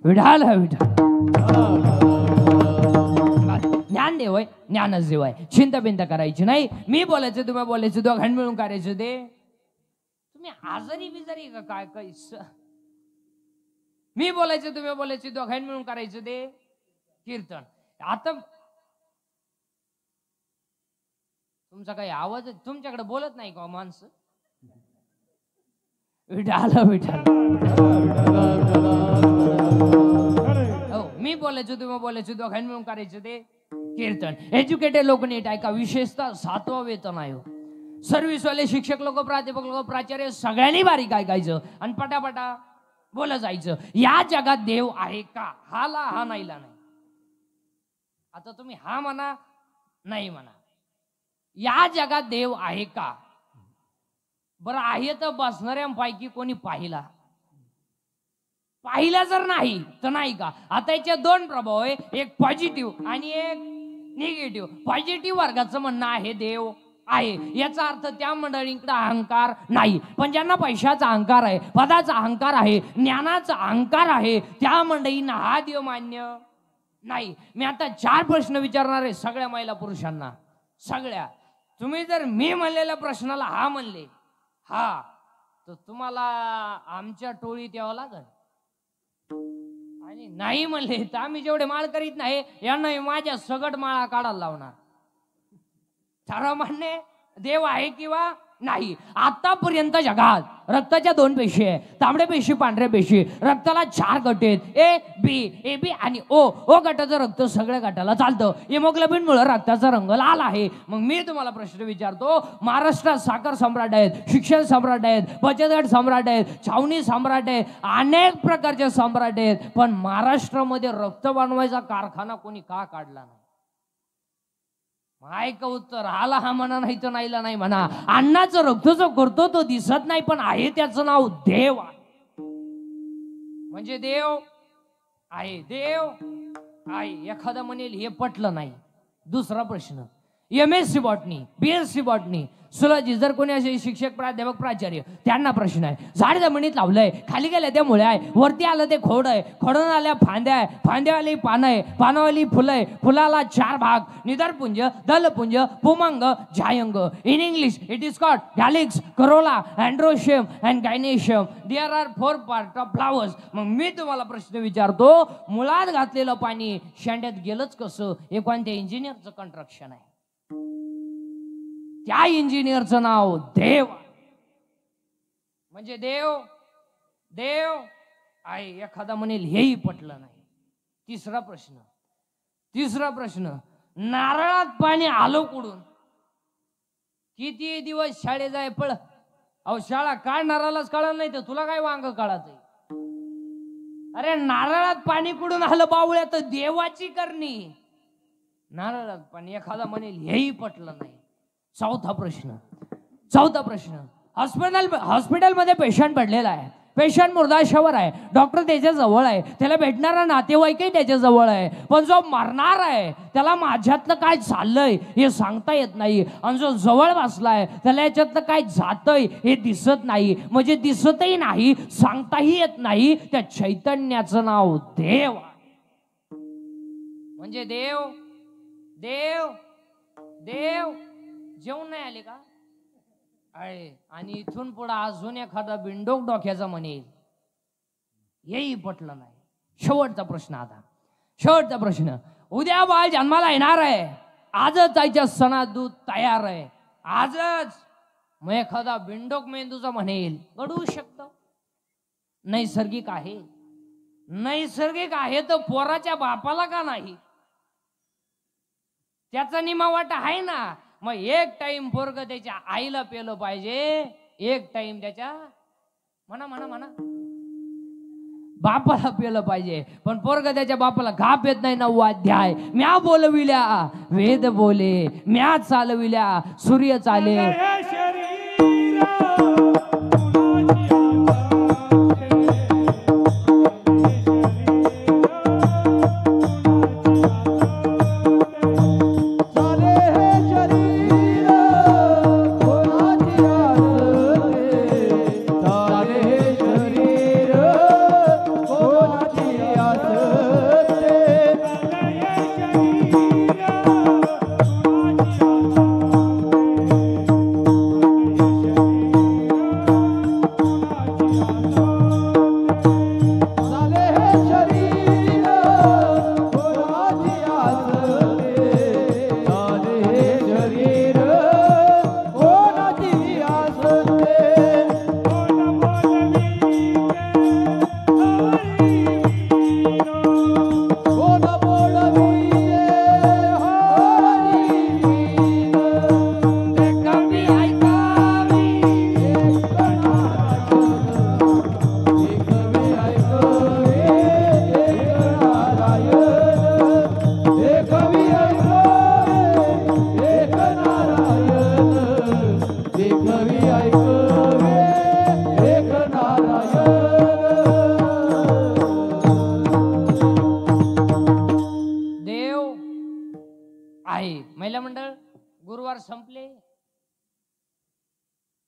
विठाल ज्ञान देव आहे, ज्ञानच देव आहे. चिंता बिंता करायची नाही. मी बोलायचं, तुम्ही बोलायचं, दोघांनी मिळून करायचं. ते तुम्ही आजारी बिजारी का काय काय. मी बोलायचं, तुम्ही बोलायचं, दोघांनी मिळून करायचं. ते कीर्तन. आता तुमचा काही आवाज तुमच्याकडे बोलत नाही का माणसं? विठाला विठाला. हो, मी बोलायचो तुम्ही बोलायचो दोघांनी मिळून करायचं ते कीर्तन. एज्युकेटेड लोक नीट ऐका, विशेषतः 7वं वेतन आयोग, सर्व्हिसवाले शिक्षक लोक, प्राध्यापक लोक, प्राचार्य सगळ्यांनी बारीक ऐकायचं आणि पटापटा बोलत जायचं. या जगात देव आहे का? हाला हा नाहीला नाही. आता तुम्ही हा म्हणा नाही म्हणा. या जगात देव आहे का? बरं आहे तर बसणाऱ्यांपैकी कोणी पाहिला जर नाही तर नाही का? आता याचे 2 प्रभाव आहे, एक पॉझिटिव्ह आणि एक निगेटिव्ह. पॉझिटिव्ह वर्गाचं म्हणणं आहे देव आहे, याचा अर्थ त्या मंडळींकडे अहंकार नाही. पण ज्यांना पैशाचा अहंकार आहे, पदाचा अहंकार आहे, ज्ञानाचा अहंकार आहे, त्या मंडळींना हा देव मान्य नाही. मी आता 4 प्रश्न विचारणार आहे सगळ्या महिला पुरुषांना, सगळ्या. तुम्ही जर मी म्हणलेल्या प्रश्नाला हा म्हणले हा, तर तुम्हाला आमच्या टोळीत यावं लागेल. आणि नाही म्हणले तर आम्ही जेवढे माळ करीत नाही यांना माझ्या सगट माळा काढायला लावणार. ठरव म्हणणे देव आहे किंवा नाही. आतापर्यंत जगात रक्ताच्या 2 पेशी आहे, तांबड्या पेशी, पांढऱ्या पेशी. रक्ताला 4 गट आहेत, ए बी आणि ओ गटाचं रक्त सगळ्या गटाला चालतं. हिमोग्लोबिन मुळे रक्ताचा रंग लाल आहे. मग मी तुम्हाला प्रश्न विचारतो, महाराष्ट्रात साखर सम्राट आहेत, शिक्षण सम्राट आहेत, बचत गट सम्राट आहेत, छावणी सम्राट आहेत, अनेक प्रकारचे सम्राट आहेत, पण महाराष्ट्रामध्ये रक्त बनवायचा कारखाना कोणी का काढला नाही? ऐका उत्तर, आला हा म्हणा नाही तर नाहीला नाही म्हणा. अन्नाचं रक्त जो करतो तो दिसत नाही, पण आहे त्याचं नाव देव आहे. म्हणजे देव आहे, देव आहे. एखादा म्हणेल हे पटलं नाही. दुसरा प्रश्न, MSc बॉटनी, BSc बॉटनी, सुलजी, जर कोणी असे शिक्षक, प्राध्यापक, प्राचार्य, त्यांना प्रश्न आहे. झाड जमिनीत लावलंय, खाली गेल्या त्या मुळे आहे, वरती आलं ते खोड आहे, खोडून आल्या फांद्या आहे, फांद्यावाली पानं आहे, पानावाली फुलं आहे, फुलाला 4 भाग, निदरपुंज, दलपुंज, पुमंग, जायंग. In English it is called calyx, corolla, androecium and gynoecium. There are 4 part of flowers. मग मी तुम्हाला प्रश्न विचारतो, मुळात घातलेलं पाणी शेंड्यात गेलंच कसं? हे कोणत्या इंजिनियरचं कंस्ट्रक्शन आहे? त्या इंजिनियरचं नाव देव. म्हणजे देव आहे. एखादा म्हणेल हेही पटलं नाही. तिसरा प्रश्न, नारळात पाणी आलो कुडून? किती दिवस शाळे जाय पळ. अहो शाळा काय नारळालाच कळलं नाही तर तुला काय वांग कळायचंय? अरे नारळात पाणी कुडून आलं बावळ्या? तर देवाची करणी. नारळात पाणी. एखादा म्हणेल हेही पटलं नाही. चौथा प्रश्न, हॉस्पिटलमध्ये पेशंट पडलेला आहे, पेशंट मुर्दाशावर आहे, डॉक्टर त्याच्या जवळ आहे, त्याला भेटणारा नातेवाईकही त्याच्या जवळ आहे, पण जो मरणार आहे त्याला माझ्यातलं काय चाललंय हे सांगता येत नाही, आणि जो जवळ बसलाय त्याला याच्यातलं काय जातंय हे दिसत नाही. म्हणजे दिसतही नाही, सांगताही येत नाही. त्या चैतन्याचं नाव देव. म्हणजे देव जेवण नाही आले का? अरे, आणि इथून पुढे अजून एखादा बिंडोक डोक्याचा म्हणेल हेही पटलं नाही. शेवटचा प्रश्न, उद्या बाळ जन्माला येणार आहे, आजच त्याच्या सणात दूध तयार आहे, आजच. मग एखादा बिंडोक मेंदूचा म्हणेल घडू शकतं. नैसर्गिक आहे तर पोराच्या बापाला का नाही? त्याचा निमा वाटा आहे ना. मग एक टाइम पोरग त्याच्या आईला पेलं पाहिजे, एक टाइम त्याच्या म्हणा बापाला पेलं पाहिजे. पण पोरग त्याच्या बापाला घाप येत नाही. 9वा अध्याय, म्या बोलविल्या वेद बोले, म्या चालविल्या सूर्य चाले.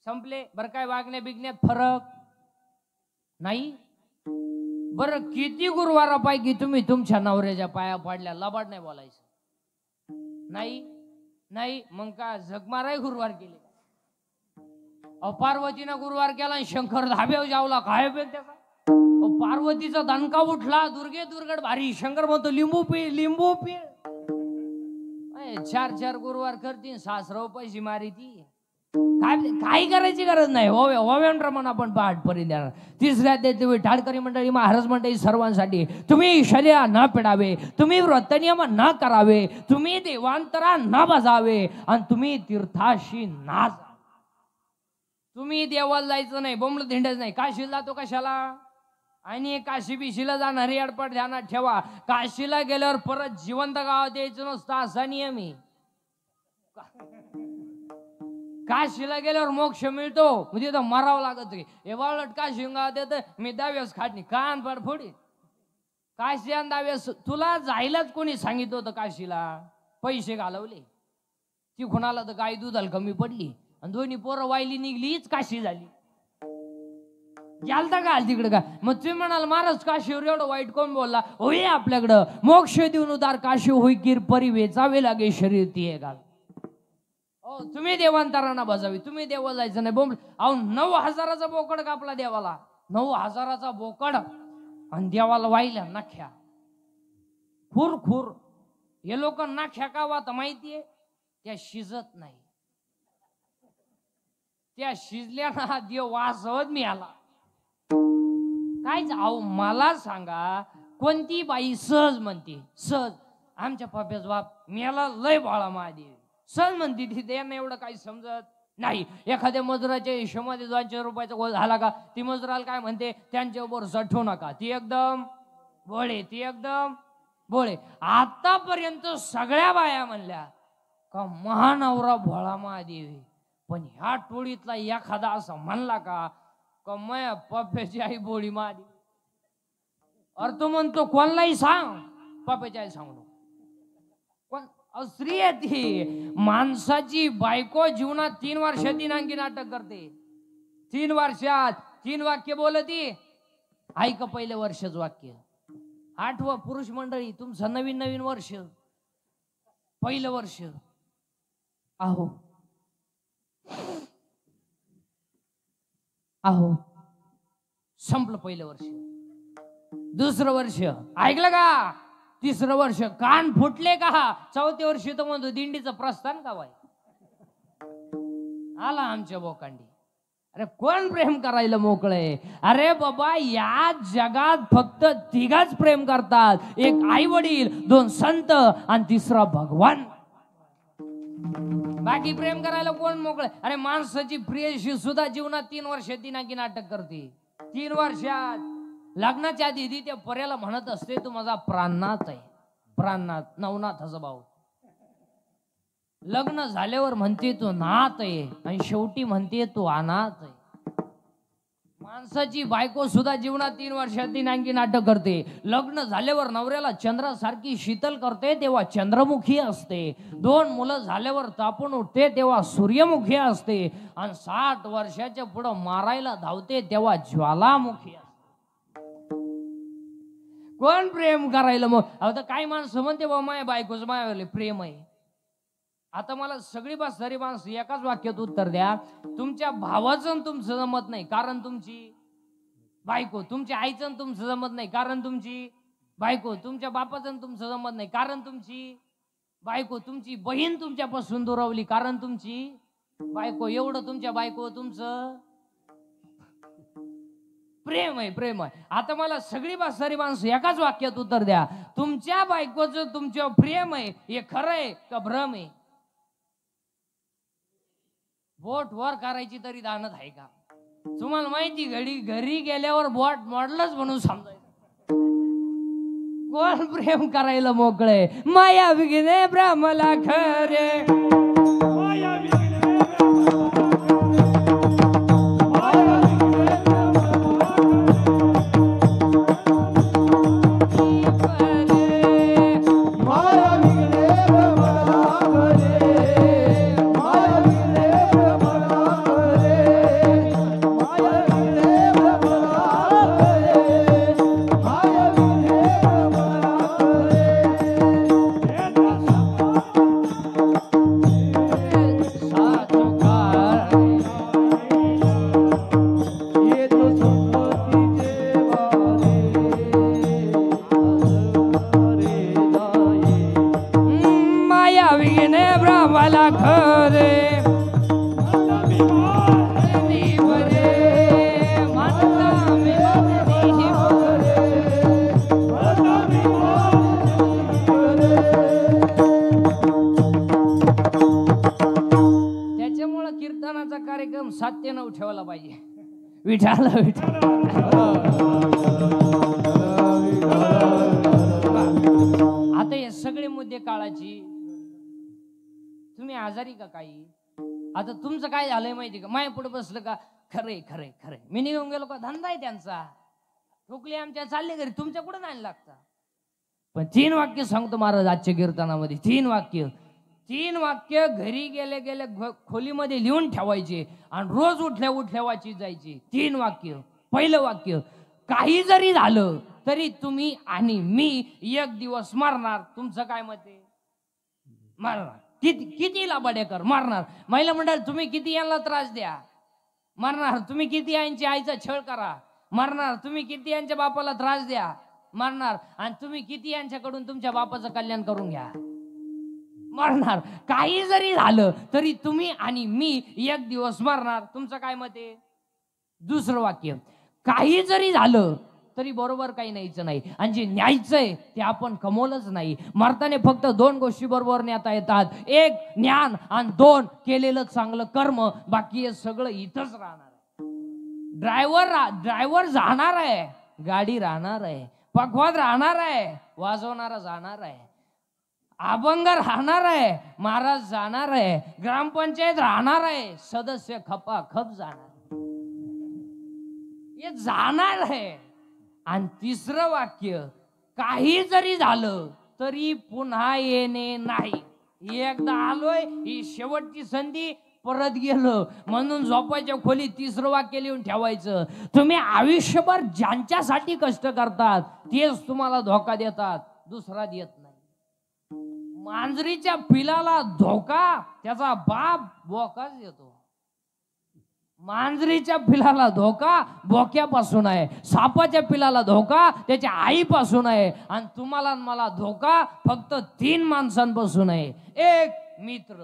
संपले. बरं काय वागण्या बिगण्यात फरक नाही. बरं किती गुरुवारापैकी तुम्ही तुमच्या नवऱ्याच्या पाया पडल्या, लबाड नाही बोलायचं. नाही नाही मग का झगमाराय गुरुवार केले. पार्वतीनं गुरुवार केला आणि शंकर धाब्यावर जावला. काय बेल त्याचा. पार्वतीचा दणका उठला. दुर्गे दुर्गड भारी. शंकर म्हणतो लिंबू पी लिंबू पी. 4 गुरुवार करतील. सासराव पैसे मारी ती. काही करायची गरज नाही. ओव्यांप्रमाणे आपण पाठपर्यंत देणार. तिसऱ्या तुम्ही ठाडकरी मंडळी, महाराज मंडळी सर्वांसाठी तुम्ही शर्या न पिडावे, तुम्ही व्रतनियम न करावे, तुम्ही देवांतरा न बजावे आणि तुम्ही तीर्थाशी ना जा. तुम्ही देवाला जायचं नाही, बोंबलं धिंडायचं नाही. काशीला जातो कशाला? आणि काशी बिशीला जाणारी अडपट ध्यानात ठेवा. काशीला गेल्यावर परत जिवंत गावात द्यायचं नसतं असा नियम आहे. काशीला गेल्यावर मोक्ष मिळतो म्हणजे तर मरावं लागत. हे वाळट काशी गावात येतं मी 10व्यास खाटणी कान पाड फोडी. काशी आणि 10व्यास तुला जायलाच कोणी सांगितलं होतं काशीला? पैसे घालवले. ती कोणाला तर गाय दुधाला कमी पडली आणि दोन्ही पोरं वायली निघलीच काशी झाली. गेलता का तिकडे का? मग तुम्ही म्हणाल महाराज काशीवर एवढं वाईट कोण बोलला? होय आपल्याकडं मोक्ष देऊन उदार काशी होई किर परी वेचावे लागे शरीर ती घाल. तुम्ही देवांतरांना बजावी. तुम्ही देवाला जायचं नाही. बोंब 9,000चा बोकड कापला देवाला. 9,000चा बोकड आणि देवाला वाहिल्या नाख्या खुर खुर. हे लोक नाख्या का वात माहितीये? त्या शिजत नाही. त्या शिजल्या ना देव वासवत मी आला. काय अहो मला सांगा कोणती बाई सहज म्हणते? सहज आमच्या पप्याचा बाप मेला लय बाळा महादेव सहज म्हणते. ती त्यांना एवढं काही समजत नाही. एखाद्या मजुराच्या हिशोबामध्ये 200 रुपयाचा गोळ झाला का ती मजुराला काय म्हणते? त्यांच्यावर सठवू नका. ती एकदम भोळे. ती एकदम भोळे. आतापर्यंत सगळ्या बाया म्हणल्या का महानवरा भोळा महादेव. पण ह्या टोळीतला एखादा असं म्हणला का मया पप्प्याची आई भोळी महादेव. अरे तो म्हणतो कोणालाही सांग पप्प्याची आई सांगू नको. कोण स्त्री आहे ती. माणसाची बायको जीवनात 3 वर्षात 3 अंकी नाटक करते. 3 वर्षात 3 वाक्य बोलती. ऐक पहिलं वर्षच वाक्य. 8वं पुरुष मंडळी तुमचं नवीन वर्ष पहिलं वर्ष. आहो आहो संपलं पहिलं वर्ष. दुसरं वर्ष ऐकलं का? तिसरं वर्ष कान फुटले का? 4थ्या वर्षी तर म्हणतो दिंडीचं प्रस्थान का वाय आला आमच्या बोकांडी. अरे कोण प्रेम करायला मोकळे? अरे बाबा या जगात फक्त 3घच प्रेम करतात. एक आई वडील, 2 संत आणि 3रा भगवान. बाकी प्रेम करायला कोण मोकळे? अरे माणसाची प्रियशी सुद्धा जीवनात 3 वर्षात 3 अंकी नाटक करते. 3 वर्षात लग्नाच्या आधी त्या पर्याला म्हणत असते तू माझा प्राणनाथ आहे. प्राणनाथ नवनाथाचा भाऊ. लग्न झाल्यावर म्हणते तू नाथ आहे आणि शेवटी म्हणते तू अनाथ आहे. माणसाची बायको सुद्धा जीवनात 3 वर्षात 3 अंकी नाटक करते. लग्न झाल्यावर नवऱ्याला चंद्रासारखी शीतल करते तेव्हा चंद्रमुखी असते. 2 मुलं झाल्यावर तापून उठते तेव्हा सूर्यमुखी असते. आणि 60 वर्षाच्या पुढं मारायला धावते तेव्हा ज्वालामुखी असते. कोण प्रेम करायला मग? आता काही माणसं म्हणते बाबा माया बायकोच मायावरले प्रेम आहे. आता मला सगळी सारी माणसं एकाच वाक्यात उत्तर द्या. तुमच्या भावाचं तुमचं जमत नाही कारण तुमची बायको. तुमच्या आईचं तुमचं जमत नाही कारण तुमची बायको. तुमच्या बापाचं तुमचं जमत नाही कारण तुमची बायको. तुमची बहीण तुमच्यापासून दुरावली कारण तुमची बायको. एवढं तुमच्या बायको तुमचं प्रेम आहे. प्रेम आहे. आता मला सगळी सारी माणसं एकाच वाक्यात उत्तर द्या. तुमच्या बायकोचं तुमच्या प्रेम आहे हे खरं आहे का भ्रम आहे? बोट वर करायची तरी दानत आहे का? तुम्हाला माहिती घरी गेल्यावर बोट मोडलंच म्हणून समजायचं. कोण प्रेम करायला मोकळे? माया विघ्ने ब्रह्मला खरे. माया विघ्ने ठेवायला पाहिजे. विठाला विठाला. आता हे सगळे मुद्दे काळाची. तुम्ही आजारी का काही? आता तुमचं काय झालंय माहिती का? माय पुढे बसलं का खरे खरे खरे मी निघून गेलो का धंदा आहे त्यांचा. ठोकली आमच्या चालले घरी, तुमच्या कुठं नाही लागता. पण 3 वाक्य सांगतो महाराज आजच्या कीर्तनामध्ये. 3 वाक्य घरी गेले गेले खोलीमध्ये लिहून ठेवायचे आणि रोज उठल्या उठल्या वाची जायची. 3 वाक्य. पहिलं वाक्य, काही जरी झालं तरी तुम्ही आणि मी एक दिवस मरणार. तुमचं काय मत आहे? मरणार. किती लाबाडेकर मारणार. महिला मंडळ तुम्ही किती यांना त्रास द्या मारणार. तुम्ही किती यांची आईचा छळ करा मारणार. तुम्ही किती यांच्या बापाला त्रास द्या मारणार. आणि तुम्ही किती यांच्याकडून तुमच्या बापाचं कल्याण करून घ्या मारणार. काही जरी झालं तरी तुम्ही आणि मी एक दिवस मरणार. तुमचं काय मत आहे? दुसरं वाक्य, काही जरी झालं तरी बरोबर काही न्यायचं नाही आणि जे न्यायचंय ते आपण कमवलंच नाही. मरताना फक्त 2 गोष्टी बरोबर नेता येतात. 1 ज्ञान आणि 2 केलेलं चांगलं कर्म. बाकी हे सगळं इथंच राहणार आहे. ड्रायव्हर जाणार आहे, गाडी राहणार आहे, पखवाद राहणार आहे, वाजवणारा जाणार आहे, अभंग राहणार आहे, महाराज जाणार आहे, ग्रामपंचायत राहणार आहे, सदस्य खपाखप जाणार, हे जाणार आहे. आणि तिसरं वाक्य, काही जरी झालं तरी पुन्हा येणे नाही. एकदा आलोय, ही शेवटची संधी, परत गेलो. म्हणून झोपायच्या खोलीत 3रं वाक्य लिहून ठेवायचं. तुम्ही आयुष्यभर ज्यांच्यासाठी कष्ट करतात तेच तुम्हाला धोका देतात, दुसरा देत नाही. मांजरीच्या पिलाला धोका त्याचा बाप बोकाच देतो. मांजरीच्या पिलाला धोका बोक्यापासून आहे, सापाच्या पिलाला धोका त्याच्या आईपासून आहे, आणि तुम्हाला मला धोका फक्त 3 माणसांपासून आहे. 1 मित्र.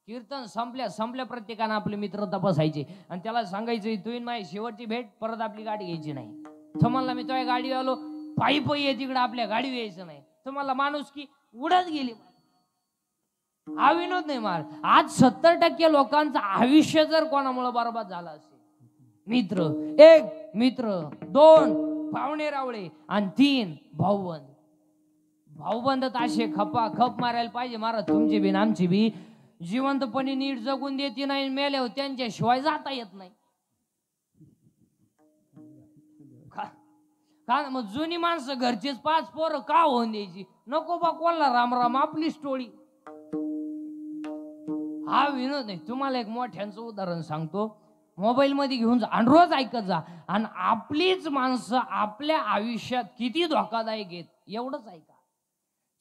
कीर्तन संपल्या प्रत्येकानं आपले मित्र तपासायचे आणि त्याला सांगायचं तू माझी शेवटची भेट, परत आपली गाडी घ्यायची नाही. तुम्हाला मी तुझ्या गाडी आलो पायी आहे तिकडे, आपल्या गाडी यायचं नाही. तुम्हाला माणूस की उडत गेली. हा विनोद नाही मार. आज 70% लोकांचं आयुष्य जर कोणामुळे बरबाद झालं असेल, मित्र. 1 मित्र, 2 पाहुणे रावळे आणि 3 भाऊबंद. भाऊबंद असे खपा खप मारायला पाहिजे महाराज. तुमची बी आमची बी जिवंतपणे नीट जगून देते नाही, मेल्यावर त्यांच्याशिवाय जाता येत नाही. का मग जुनी माणसं घरचेच 5 पोरं का होऊन द्यायची? नको बा कोणला राम राम, आपली स्टोरी. हा विनोद नाही. तुम्हाला एक मोठ्यांचं उदाहरण सांगतो. मोबाईल मध्ये घेऊन जा आणि रोज ऐकत जा, आणि आपलीच माणसं आपल्या आयुष्यात किती धोकादायक आहेत एवढंच ऐका.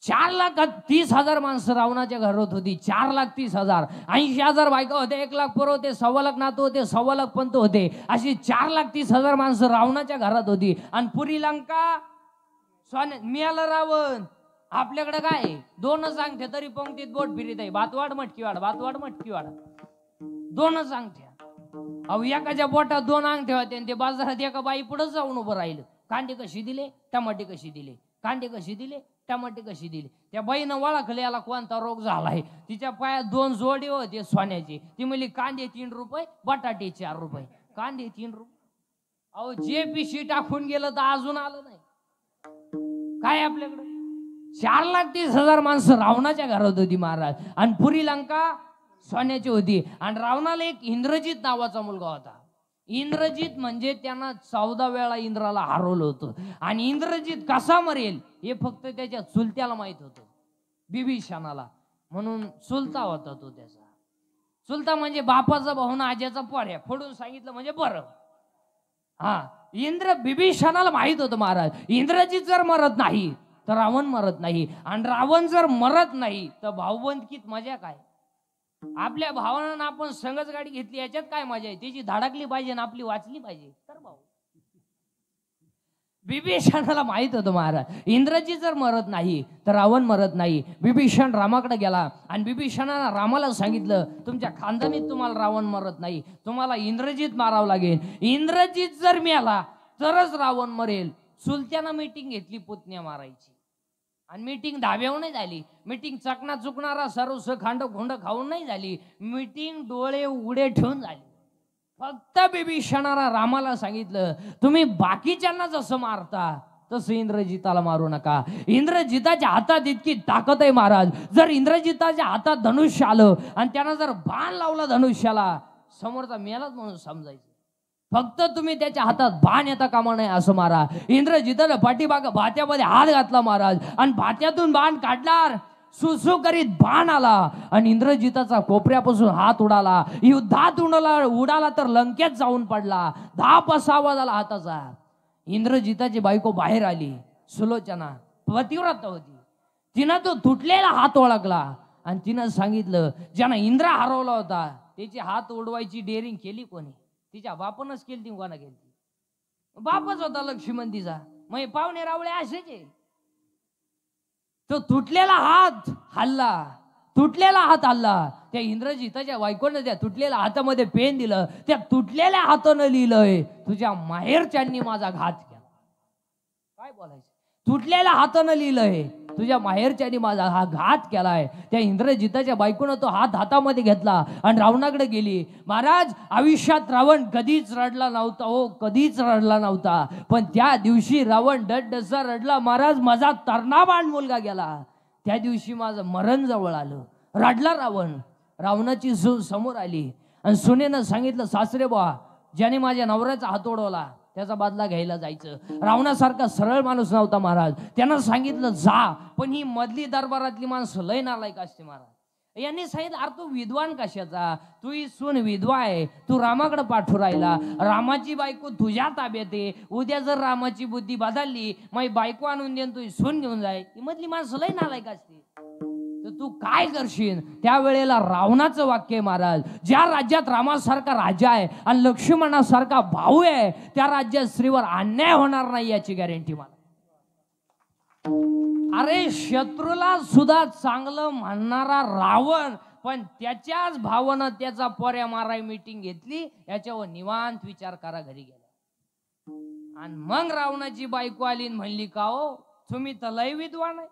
4,30,000 माणसं रावणाच्या घरात होती. 4,30,000. 80,000 बायका होते, 1,00,000 पोरं होते, 1,25,000 नातू होते, 1,25,000 पंत होते. अशी 4,30,000 माणसं रावणाच्या घरात होती. आणि पुरी लंका सोन्या मिळालं रावण. आपल्याकडे काय 2च अंगठ्या तरी पंक्तीत बोट फिरीत आहे. भातवाड मटकीवाड, भातवाड मटकीवाड, 2च अंगठ्या. अहो एकाच्या बोटात 2 अंगठ्या होते आणि ते बाजारात एका बाई पुढे जाऊन उभं राहिलं. कांदे कशी दिले, टमाटे कशी दिले, कांदे कशी दिले, टमाटे कशी दिली. त्या बाईनं ओळखलं याला कोणता रोग झालाय. तिच्या पायात 2 जोडे होते सोन्याचे. ती म्हणली कांदे 3 रुपये, बटाटे 4 रुपये. कांदे 3 रुपये. अहो जे पिशी टाकून गेलं तर अजून आलं नाही. काय आपल्याकडे 4,30,000 माणसं रावणाच्या घरात होती महाराज. आणि पुरी लंका सोन्याची होती. आणि रावणाला एक इंद्रजित नावाचा मुलगा होता. इंद्रजित म्हणजे त्यांना 14 वेळा इंद्राला हरवलं होतं. आणि इंद्रजित कसा मरेल हे फक्त त्याच्या चुलत्याला माहित होतं, बिभीषणाला. म्हणून चुलता होता तो त्याचा. चुलता म्हणजे बापाचा भाऊ ना आज्याचा पोऱ्या, फोडून सांगितलं म्हणजे बरं. हा बिभीषणाला माहित होतं महाराज, इंद्रजित जर मरत नाही तर रावण मरत नाही, आणि रावण जर मरत नाही तर भाऊबंदकीत मजा काय? आपल्या भावांना आपण संगच गाडी घेतली याच्यात काय मजा आहे? त्याची धडकली पाहिजे आणि आपली वाचली पाहिजे तर भाऊ. बिभीषणाला माहित होतं महाराज, इंद्रजित जर मरत नाही तर रावण मरत नाही. बिभीषण रामाकडे गेला आणि बिभीषणानं रामाला सांगितलं तुमच्या खानदानीत तुम्हाला रावण मरत नाही, तुम्हाला इंद्रजित मारावं लागेल. इंद्रजित जर मेला तरच रावण मरेल. चुलत्यानं मीटिंग घेतली पुतण्या मारायची. आणि मीटिंग धाब्यावर नाही झाली. मीटिंग चकना चुकणारा सर्वस खांड खोंड खाऊन नाही झाली. मीटिंग डोळे उघडे ठेवून झाली. फक्त बिभीषणाला रामाला सांगितलं, तुम्ही बाकीच्यांना जसं मारता तसं इंद्रजिताला मारू नका. इंद्रजिताच्या हातात इतकी ताकद आहे महाराज, जर इंद्रजिताच्या हातात धनुष्य आलं आणि त्यानं जर बाण लावला धनुष्याला, समोरचा मेलाच म्हणून समजायचं. फक्त तुम्ही त्याच्या हातात बाण येता कामा नये असं मारा. इंद्रजितानं पाठीमागं भात्यामध्ये हात घातला महाराज आणि भात्यातून बाण काढणार, सुसू करीत बाण आला आणि इंद्रजिताचा कोपऱ्यापासून हात उडाला. युद्धात उडाला तर लंकेत जाऊन पडला. 10 पसावा झाला हाताचा. इंद्रजिताची बायको बाहेर आली, सुलोचना पतिव्रता होती. तिनं तो तुटलेला हात ओळखला आणि तिनं सांगितलं, ज्यानं इंद्र हरवला होता त्याचे हात उडवायची डेअरिंग केली कोणी? तिच्या बापनच केली. ती कोणा केली? बापच होता लक्ष्मण तिचा. मग पाहुणे रावळे असेच आहे. तो तुटलेला हात हल्ला, त्या इंद्रजिताच्या बायकोनं त्या तुटलेल्या हातामध्ये पेन दिलं. त्या तुटलेल्या हातानं लिहिलंय, तुझ्या माहेरच्यांनी माझा घात केला. काय बोलायचं? तुटलेल्या हातानं लिहिलंय, तुझ्या माहेरच्यांनी माझा हा घात केलाय. त्या इंद्रजिताच्या बायकोनं तो हात हातामध्ये घेतला आणि रावणाकडे गेली. महाराज, आयुष्यात रावण कधीच रडला नव्हता, हो कधीच रडला नव्हता. पण त्या दिवशी रावण डसा रडला, महाराज माझा तर्णाबाण मुलगा गेला. त्या दिवशी माझं मरण जवळ आलं. रडला रावण. रावणाची सून समोर आली आणि सुनेनं सांगितलं, सासरे बुवा, ज्याने माझ्या नवऱ्याचा हात ओढवला त्याचा बदला घ्यायला जायचं. रावणासारखा सरळ माणूस नव्हता महाराज. त्यानं सांगितलं जा, पण ही मधली दरबारातली माणसं लय नालायक असते महाराज. यांनी सांगितलं, अरे तू विद्वान कशाचा? तू ही सून विधवा आहे, तू रामाकडे पाठवू राहिला. रामाची बायको तुझ्या ताब्यात आहे. उद्या जर रामाची बुद्धी बदलली, मग बायको आणून देऊन तू सून घेऊन जाय. ही मधली माणसं लय नालायक असते, तर तू काय करशील? त्यावेळेला रावणाचं वाक्य महाराज, ज्या राज्यात रामासारखा राजा आहे आणि लक्ष्मणासारखा भाऊ आहे, त्या राज्यात स्त्रीवर अन्याय होणार नाही याची गॅरंटी मला. अरे शत्रूला सुद्धा चांगलं म्हणणारा रावण, पण त्याच्याच भावानं त्याचा पोऱ्या माराय मीटिंग घेतली. याच्यावर निवांत विचार करा घरी गेला. आणि मग रावणाची बायको आली म्हणली, का हो तुम्ही तर लय विद्वान आहे,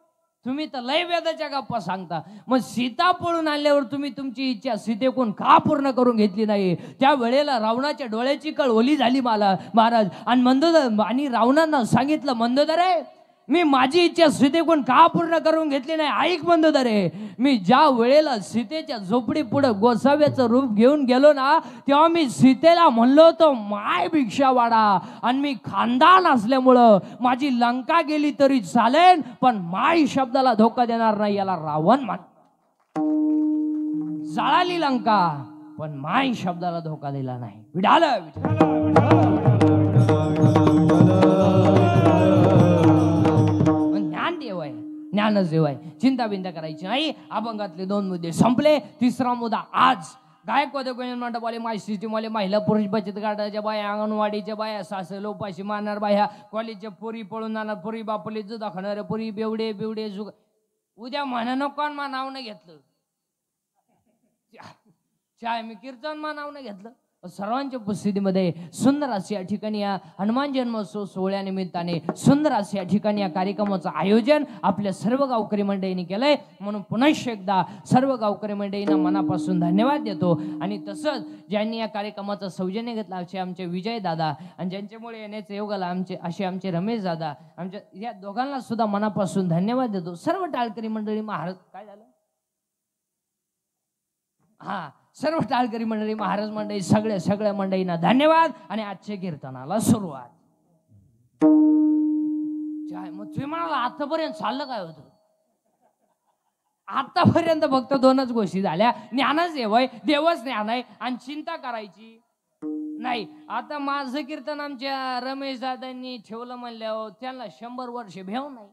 तुम्ही तर लय वेदाच्या गप्पा सांगता. मग सीता पळून आल्यावर तुम्ही तुमची इच्छा सीतेकडून का पूर्ण करून घेतली नाही? त्या वेळेला रावणाच्या डोळ्याची कळ ओली झाली मला महाराज. आणि रावणानं सांगितलं, मंदोदरे, मी माझी इच्छा सीतेकडून का पूर्ण करून घेतली नाही? ऐक मंदोदरे, मी ज्या वेळेला सीतेच्या झोपडी पुढे गोसाव्याचं रूप घेऊन गेलो ना, तेव्हा मी सीतेला म्हणलो होतो माय भिक्षा वाडा. आणि मी खानदान असल्यामुळं माझी लंका गेली तरी चालेल, पण माय शब्दाला धोका देणार नाही. याला रावण म्हण. जळाली लंका पण माय शब्दाला धोका दिला नाही. विडालं ज्ञानच देव आहे. चिंता बिंता करायची नाही. अभंगातले 2 मुद्दे संपले. 3रा मुद्दा आज गायकवाद मंडपवाले, माय सिस्टीमवाले, महिला पुरुष बचत गटाच्या बाया, अंगणवाडीच्या बाया, सासरे लोपाशी मारणार बाया, कॉलेजच्या पोरी पळून जाणार पोरी, बापले जुदा खाणाऱ्या पोरी, बेवडे जुग. उद्या म्हणा कोण मा नाव नाही घेतलं, चाय मी कीर्तन मा नाव नाही घेतलं. सर्वांच्या उपस्थितीमध्ये सुंदर असे या ठिकाणी या हनुमान जन्मोत्सव सोहळ्यानिमित्ताने सुंदर असे या ठिकाणी या कार्यक्रमाचं आयोजन आपल्या सर्व गावकरी मंडळींनी केलंय. म्हणून पुन्हा एकदा सर्व गावकरी मंडळींना मनापासून धन्यवाद देतो. आणि तसंच ज्यांनी या कार्यक्रमाचं सौजन्य घेतलं असे आमचे विजय दादा, आणि ज्यांच्यामुळे येण्याचं योग आला आमचे रमेश दादा, आमच्या या दोघांना सुद्धा मनापासून धन्यवाद देतो. सर्व टाळकरी मंडळी महाराज काय झालं सर्व टाळकरी मंडळी, महाराज मंडळी, सगळ्या मंडळींना धन्यवाद. आणि आजच्या कीर्तनाला सुरुवात. मग तुम्ही म्हणाला आतापर्यंत चाललं काय होतं? आतापर्यंत फक्त 2च गोष्टी झाल्या. ज्ञानच देव आहे, देवच ज्ञान आहे, आणि चिंता करायची नाही. आता माझं कीर्तन आमच्या रमेश दादांनी ठेवलं म्हणल्यावर त्यांना 100 वर्ष भेव नाही.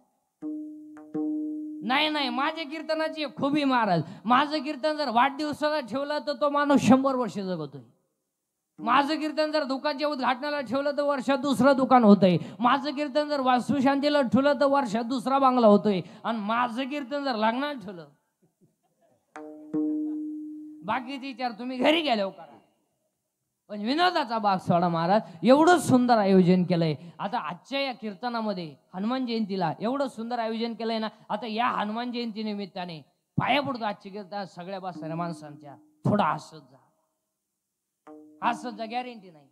माझ्या कीर्तनाची खूबी महाराज, माझं कीर्तन जर वाढदिवसाला ठेवलं तर तो माणूस 100 वर्ष जगतोय. माझं कीर्तन जर दुकानच्या उद्घाटनाला ठेवलं तर वर्षात 2रं दुकान होतंय. माझं कीर्तन जर वास्तुशांतीला ठेवलं तर वर्षात 2रा बांगला होतोय. आणि माझं कीर्तन जर लग्नात ठेवलं, बाकीचे विचार तुम्ही घरी गेल्यावर करा. पण विनोदाचा भाग सोडा महाराज. एवढं सुंदर आयोजन केलंय. आता आजच्या या कीर्तनामध्ये हनुमान जयंतीला एवढं सुंदर आयोजन केलंय ना. आता या हनुमान जयंती निमित्ताने पाया पडतो आजची कीर्तन सगळ्या बसणाऱ्या माणसांच्या. थोडा हसत जा. हसायचं गॅरंटी नाही.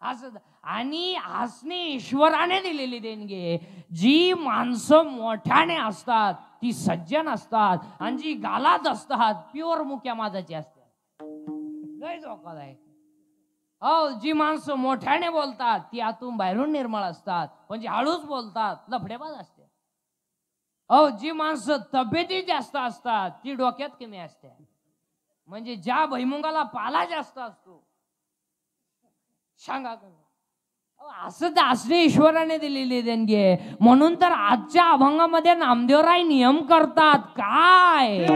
हसत आणि हसणे ईश्वराने दिलेली देणगी आहे. जी माणसं मोठ्याने असतात ती सज्जन असतात आणि जी गालात असतात प्युअर मुक्या माझाची असतात. लय धोकादायक. हो, जी माणसं मोठ्याने बोलतात ती आतून बाहेरून निर्मळ असतात, पण जी हळूच बोलतात लफडेबाज असते. हो, जी माणसं तब्येती जास्त असतात ती डोक्यात कमी असते. म्हणजे ज्या भैमुंगाला पाला जास्त असतो सांगा असं तर असणे ईश्वराने दिलेली देणगी आहे. म्हणून तर आजच्या अभंगामध्ये नामदेवराय नियम करतात काय,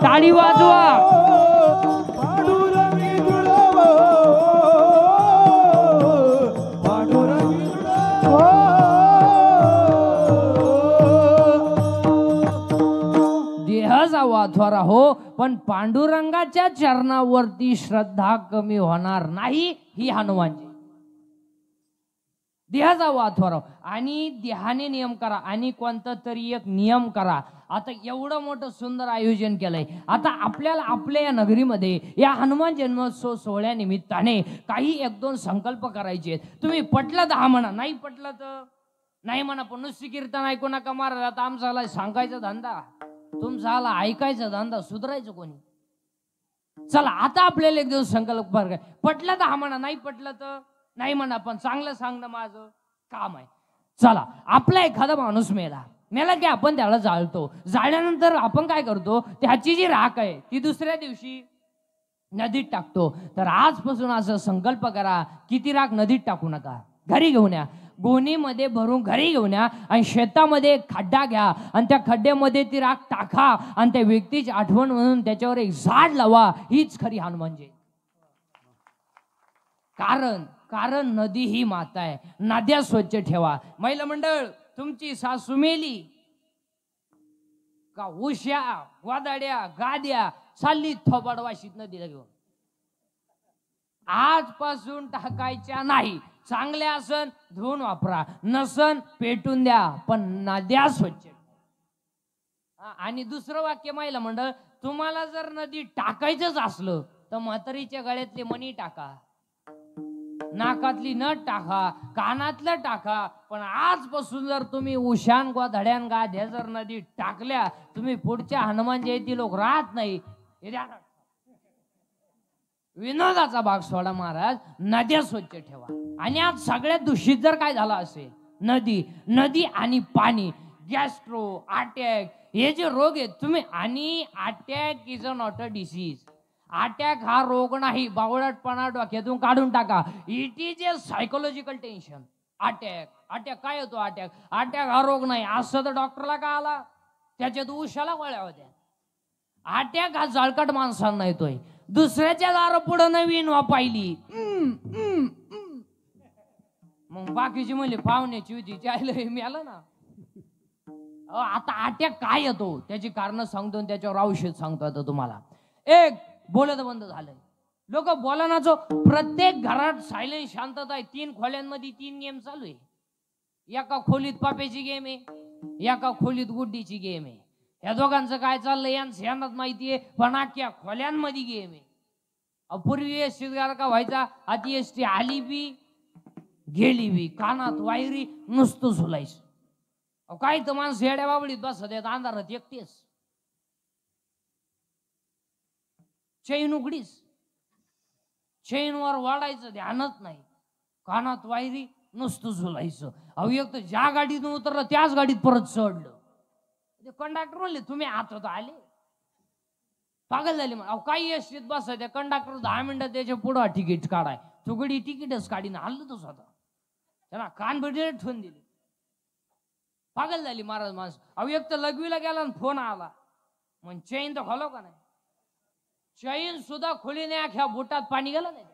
टाळी वाजवा. देहाचा वाथवारा हो, पण पांडुरंगाच्या चरणावरती श्रद्धा कमी होणार नाही ही हनुमानजी. देहाचा वाथवारा आणि देहाने नियम करा आणि कोणता तरी एक नियम करा. आता एवढं मोठं सुंदर आयोजन केलंय. आता आपल्याला आपल्या या नगरीमध्ये या हनुमान जन्मोत्सव सोहळ्यानिमित्ताने काही एक दोन संकल्प करायचे आहेत. तुम्ही पटलं तर हा म्हणा, नाही पटलं तर नाही म्हणा. पण नुसती कीर्तन ऐकू नका महाराज. आता आमचा आला सांगायचा धंदा, तुमचा आला ऐकायचा धंदा, सुधारायचं कोणी. चला आता आपल्याला एक दिवस संकल्प काय, पटलं तर हा म्हणा, नाही पटलं तर नाही म्हणा. पण चांगलं सांगणं माझं काम आहे. चला, आपला एखादा माणूस मेला की आपण त्याला जाळतो. जाळल्यानंतर आपण काय करतो, त्याची जी राख आहे ती दुसऱ्या दिवशी नदीत टाकतो. तर आजपासून असं संकल्प करा, किती राख नदीत टाकू नका, घरी घेऊन या. गोणीमध्ये भरून घरी घेऊन या आणि शेतामध्ये एक खड्डा घ्या आणि त्या खड्ड्यामध्ये ती राख टाका आणि त्या व्यक्तीची आठवण म्हणून त्याच्यावर एक झाड लावा. हीच खरी हनुमानजी. कारण नदी ही माता आहे. नद्या स्वच्छ ठेवा. महिला मंडळ, तुमची सासू मेली का उश्या वादाड्या गाद्या चालली थोबाडवाशीत नदीला घेऊन, आजपासून टाकायच्या नाही. चांगले असन धुवून वापरा, नसन पेटून द्या, पण नद्या स्वच्छ. आणि दुसरं वाक्य महिला मंडळ, तुम्हाला जर नदी टाकायचंच असलं तर म्हातारीच्या गळ्यातले मणी टाका, नाकातली नट टाका, कानातलं टाका. पण आजपासून जर तुम्ही उशान वा धड्यान गाद्या जर नदी टाकल्या, तुम्ही पुढच्या हनुमान जयंती लोक राहत नाही. विनोदाचा भाग सोडा महाराज, नद्या स्वच्छ ठेवा. आणि आज सगळ्यात दूषित जर काय झाला असेल, नदी आणि पाणी, गॅस्ट्रो, अटॅक हे जे रोग आहेत तुम्ही, आणि attack is not a disease. Attack हा रोग नाही, बावळटपणा डोक्यातून काढून टाका. It is a psychological tension. Attack काय होतो? अटॅक हा रोग नाही. असं तर डॉक्टरला का आला? त्याच्यात उशाला गोळ्या होत्या. अटॅक हा जळकट माणसांना येतोय. दुसऱ्याच्या दारा पुढे नवीन पाहिली मग बाकीची म्हणले पाहुण्याची होती त्याला मी आलं ना. आता अटॅक काय येतो त्याची कारण सांगतो आणि त्याच्यावर औषध सांगतो. आता तुम्हाला एक बोलत बंद झालंय. लोक बोलानाचो. प्रत्येक घरात सायलेंट शांतता आहे. 3 खोल्यांमध्ये 3 गेम चालू आहे. एका खोलीत पाप्याची गेम आहे, एका खोलीत गुड्डीची गेम आहे. या दोघांचं काय चाललंय यांनाच माहितीये, पण अख्ख्या खोल्यांमध्ये गेम आहे. पूर्वी एसटीगार का व्हायचा, आता एसटी आली बी गेली बी, कानात वायरी नुसतं झुलायच. काय तर माणसं येड्या बाबडीत बसत आहेत अंधारात एकटेच. चैन उघडीच, चैनवर वाढायचं ध्यानच नाही, कानात वायरी नुसतं झुलायचं. एक तर ज्या गाडीतून उतरलं त्याच गाडीत परत चढलं. कंडक्टर म्हणले तुम्ही आत होता आले, पागल झाली. मग काही एसटीत बसायचं कंडक्टर 10 मिनिटं त्याच्या पुढं तिकीट काढाय. तुगडी तिकीटच काढीन हल्लं तो स्वतः. त्यांना कान बिडे ठेवून दिले. पागल झाली महाराज माणूस. एक तर लघवीला गेला आणि फोन आला. मग चैन तर खोलो का नाही? चैन सुद्धा खोली नाही. अख्या बोटात पाणी गेलं नाही.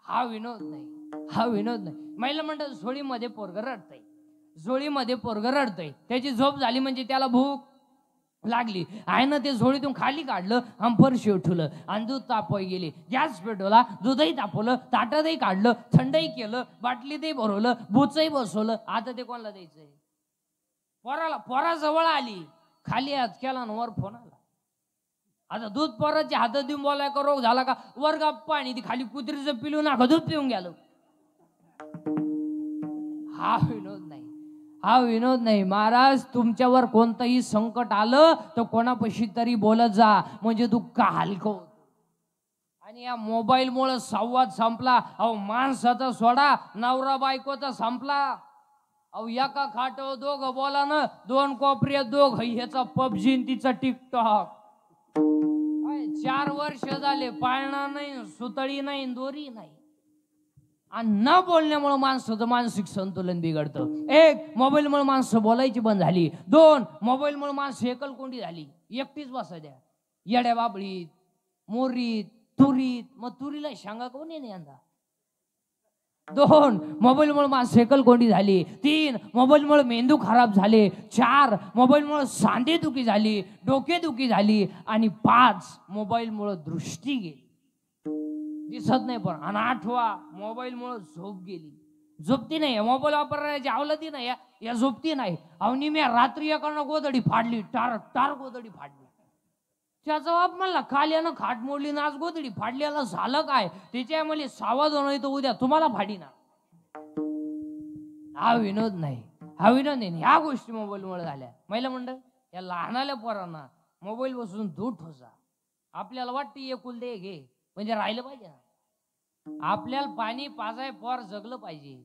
हा विनोद नाही. महिला मंडळ झोळीमध्ये पोरग रडतय, झोळीमध्ये पोरग रडतय. त्याची झोप झाली म्हणजे त्याला भूक लागली आहे ना. ते झोळीतून खाली काढलं, फरशी उठवलं आणि दूध तापवाय गेले. गॅस पेटवला, दूधही तापवलं, ताटही काढलं, थंडही केलं, बाटलीतही भरवलं, बुचही बसवलं. आता ते कोणाला द्यायचंय? पोरा जवळ आली, खाली हात केला आणि वर फोन आला. आता दूध पोराच्या हातात देऊन बोलाय का रोग झाला का? वर गप्पा आणि ती खाली कुत्रीचं पिलू ना दूध पिऊन गेलो. हा विनोद नाही महाराज. तुमच्यावर कोणतंही संकट आलं तर कोणापाशी तरी बोलत जा, म्हणजे दुःख हलकं होतं. आणि या मोबाईल मुळे संवाद संपला. माणसाचा सोडा, नवरा बायकोचा संपला. एका खाटावर दोघं बोला ना, 2 कोपऱ्यात दोघ. ह्याचा पबजी तिचा टिकटॉक. 4 वर्ष झाले पाळणा नाही, सुतळी नाही, दोरी नाही. आणि न बोलण्यामुळे माणसाचं मानसिक संतुलन बिघडतं. 1 मोबाईलमुळे माणसं बोलायची बंद झाली. 2 मोबाईलमुळे माणसं एकलकोंडी झाली, एकटीच बसायच्या येड्या बाबळीत, मोरीत, तुरीत. मग तुरीला शांगा कोण आहे यंदा? 2 मोबाईलमुळे माणसं एकलकोंडी झाली. 3 मोबाईलमुळे मेंदू खराब झाले. 4 मोबाईलमुळे सांधेदुखी झाली, डोकेदुखी झाली. आणि 5 मोबाईलमुळे दृष्टी गेली, दिसत नाही. पण आणि 8वा मोबाईलमुळे झोप गेली. झोपती नाही, मोबाईल वापरण्याची आवलती नाही, या झोपती नाही. अवनी मी रात्री एकानं गोदडी फाडली, टार गोदडी फाडली. त्याचा बाप म्हणला काल यानं खाट मोडली ना आज गोदडी फाडली, याला झालं काय? त्याच्या मला सावध होणं तर उद्या तुम्हाला फाडी ना. हा विनोद नाही. ह्या गोष्टी मोबाईलमुळे झाल्या. महिला मंडळ या लहानाल्या पोरांना मोबाईल बसून दूर ठोसा. आपल्याला वाटतं एकुलते घे म्हणजे राहिलं पाहिजे ना. आपल्याला पाणी पाजाय पोर जगलं पाहिजे.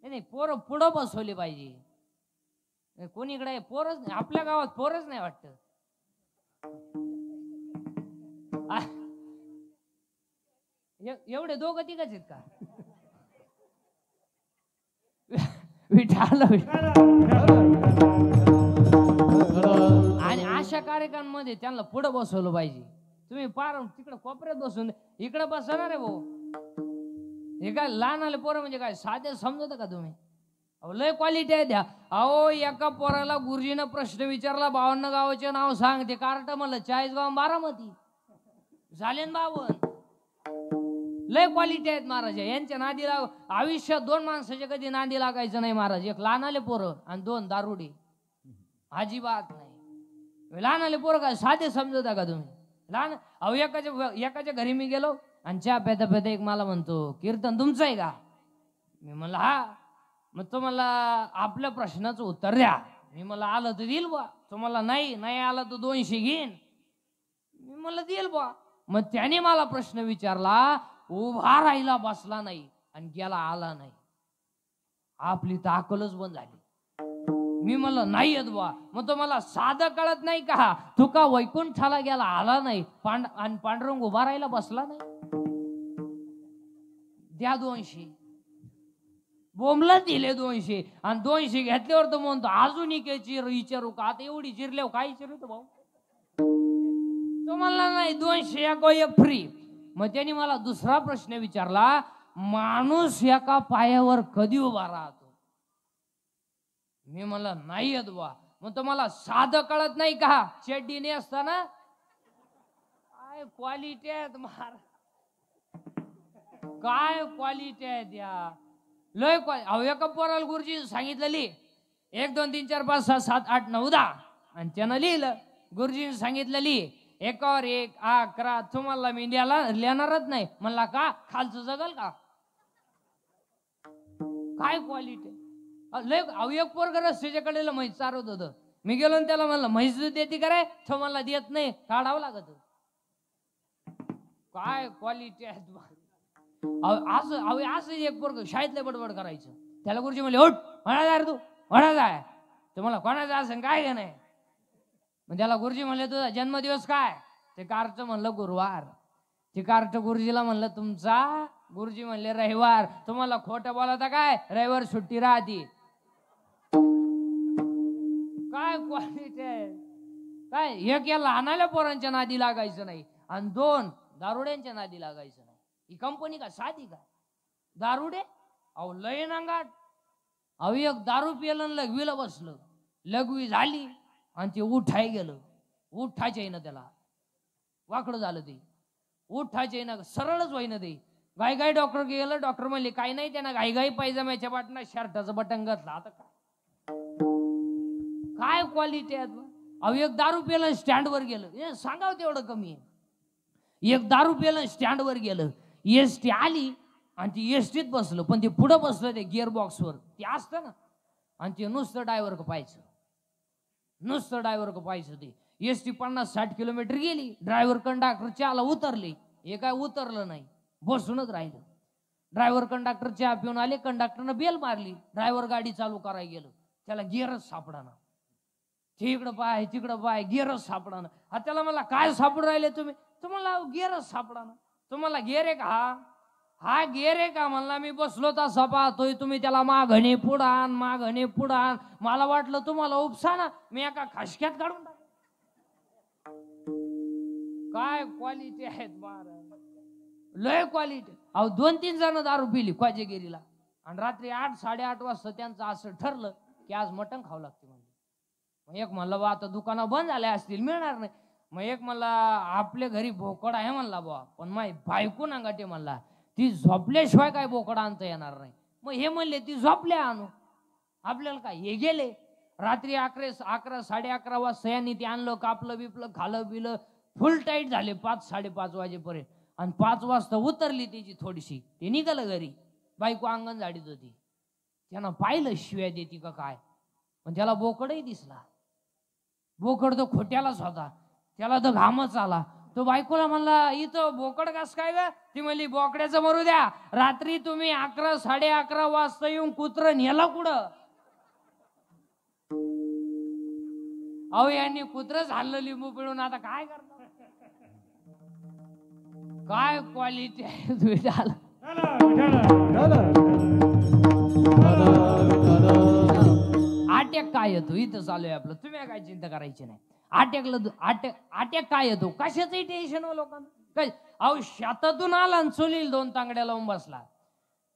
नाही पोरं पुढं बसवले पाहिजे. कोणी इकडे पोरच नाही. आपल्या गावात पोरच नाही वाटत. एवढे 2-3 आहेत का? आणि अशा कार्यक्रमांमध्ये त्यांना पुढे बसवलं पाहिजे. तुम्ही पार तिकडे कोपऱ्यात बसून इकडे बसणार आहे भाऊ. हे काय लहान आले पोरं म्हणजे काय साधे समजत का तुम्ही? लय क्वालिटी आहे द्या. एका पोराला गुरुजीनं प्रश्न विचारला, 52 गावाचे नाव सांग. ते कार्ट म्हणलं 40 गाव 12 झाले 52. लय क्वालिटी आहेत महाराज यांच्या नादी लाग. आयुष्यात 2 माणसाच्या कधी नादी लागायचं नाही महाराज. 1 लहान आले पोरं आणि 2 दारुडे. अजिबात नाही. लहान आले पोरं काय साधे समजता का तुम्ही? लहान एकाच्या घरी मी गेलो आणि चहा पेता पेता एक मला म्हणतो, कीर्तन तुमचं आहे का? मी म्हणलं हा. मग तुम्हाला आपल्या प्रश्नाचं उत्तर द्या. मी मला आलं तर देईल बा, तुम्हाला नाही आलं तर 200 घेईन. मी मला देईल बा. मग त्याने मला प्रश्न विचारला, उभा राहिला बसला नाही आणि गेला आला नाही. आपली तर अक्कलच बंद झाली. मी म्हणलं नाही येत बा. मग तो मला साधं कळत नाही का, तुका वैकुंठाला गेला आला नाही, आणि पांडुरंग उभा राहायला बसला नाही. द्या 200. बोंबला दिले 200 आणि 200 घेतल्यावर तो म्हणतो अजून विचारू का, आता एवढी चिरल्यावर काय चिरतो भाऊ. तो म्हणला नाही 200 एक फ्री. मग त्यांनी मला दुसरा प्रश्न विचारला, माणूस एका पायावर कधी उभा राहतो. मी म्हणलं नाही येत बा. मग तो मला साधं कळत नाही का, चड्डीने असताना काय क्वालिटी आहेत मार, काय क्वालिटी आहेत या लय. अहो एका पोराला गुरुजी सांगितलेली 1 2 3 4 5 6 7 8 9 10 आणि त्यानं लिहिलं. गुरुजीने सांगितलेली 1 और 1 11. तुम्हाला मी लिहिणारच नाही. म्हणला का, खालचं जगल का, काय क्वालिटी लय. अहो एक पोरग रस्त्याच्या कडेला म्हैस चारवत होतं. मी गेलो आणि त्याला म्हणलं म्हैस देते का रे, तो मला देत नाही, काढावं लागत. काय क्वालिटी आहेत. असं एक पोरग शाळेतले बडबड करायचं. त्याला गुरुजी म्हणले उठ, म्हणा जाय तू, म्हणा जाय. तर मला कोणाचं असं काय का नाही. मग त्याला गुरुजी म्हणले तुझा जन्मदिवस काय, ते कार्ट म्हणलं गुरुवार. ते कार्ट गुरुजीला म्हणलं तुमचा, गुरुजी म्हणले रविवार. तुम्हाला खोटं बोलायचं काय, रविवार सुट्टी राहते. काय क्वालिटी आहे. काय एक या लहानाल्या पोरांच्या नादी लागायचं नाही आणि 2 दारुड्यांच्या नादी लागायचं नाही. ही कंपनी का साधी का दारुडे. अहो लय नांगाट. अहो एक दारू पिलं लघवीला बसलं, लघवी झाली आणि ते उठाय गेलं. उठायच्या येईना त्याला, वाकडं झालं ते, उठायच्या येईना, सरळच होईना ते. गाई डॉक्टर गेलं. डॉक्टर म्हणले काही नाही, त्यांना घाई पायजम्याच्या बटना शर्टाचं बटन घातलं. आता काय क्वालिटी आहे. अहो एक दारू पिलं स्टँडवर गेलं, सांगावं तेवढं कमी आहे. एक दारू पिलं स्टँडवर गेलं, एसटी आली आणि ती एसटीत बसलं, पण ते पुढं बसलं ते गिअर बॉक्सवर, ते असतं ना, आणि ते नुसतं ड्रायव्हर का पाहायचं, नुसतं ड्रायव्हर का पाहायचं. ते एसटी 50-60 किलोमीटर गेली. ड्रायव्हर कंडक्टर चहाला उतरले, हे काय उतरलं नाही, बसूनच राहिलं. ड्रायव्हर कंडक्टर चहा पिऊन आले. कंडक्टरनं बेल मारली. ड्रायव्हर गाडी चालू करायला गेलं, त्याला गिअरच सापडाना. तिकडं पाय तिकडं पाय, गिअरच सापडाना. हा त्याला मला काय सापडून राहिले तुम्ही, तुम्हाला गिअरच सापडाना. तुम्हाला गिअर आहे का, हा गिअर आहे का म्हणला. मी बसलो तसा पाहतोय, तुम्ही त्याला मागणे पुढान मागणे पुढान. मला वाटलं तुम्हाला उपसा ना, मी एका खशक्यात काढून टाक. काय क्वालिटी आहेत बारा, लय क्वालिटी. अहो 2-3 जण दारू पिली क्वाजेगिरीला आणि रात्री 8-8:30 वाजता त्यांचं असं ठरलं की आज मटण खावं लागते म्हणजे. मग एक म्हणलं बा आता दुकानं बंद झाले असतील, मिळणार नाही. मग एक म्हणला आपल्या घरी बोकड आहे म्हणला बा, पण माही बायको नांगाटे म्हणला ती झोपल्याशिवाय काय बोकड आणता येणार नाही. मग हे म्हणले ती झोपल्या आणू, आपल्याला काय. हे गेले रात्री 11-11:30 वाजता यांनी ते आणलं, कापलं बिपलं, खालं बिलं, फुल टाईट झाले 5-5:30 वाजेपर्यंत. आणि 5 वाजता उतरली त्याची थोडीशी, ते निघालं घरी. बायको अंगण झाडीत होती. त्यानं पाहिलं शिव्या देती का काय, पण त्याला बोकडही दिसला. बोकड तो खोट्यालाच होता, त्याला तर घामच आला. तो बायकोला म्हणला इथं बोकड कस काय ग. ती म्हणली बोकड्याचं मरू द्या, रात्री तुम्ही 11-11:30 वाजता येऊन कुत्र नेला कुठं. अहो यांनी कुत्रच हल्लं लिंबू पिळून, आता काय करणार. काय क्वालिटी आहे तुझी. अटॅक काय येतो इथं चालू आहे आपलं, तुम्ही काय चिंता करायची नाही. अटॅक काय येतो, कशाचंही टेन्शन हो लोकांना काय. अहो शेतातून आला आणि चुलील 2 तांगड्या लावून बसला.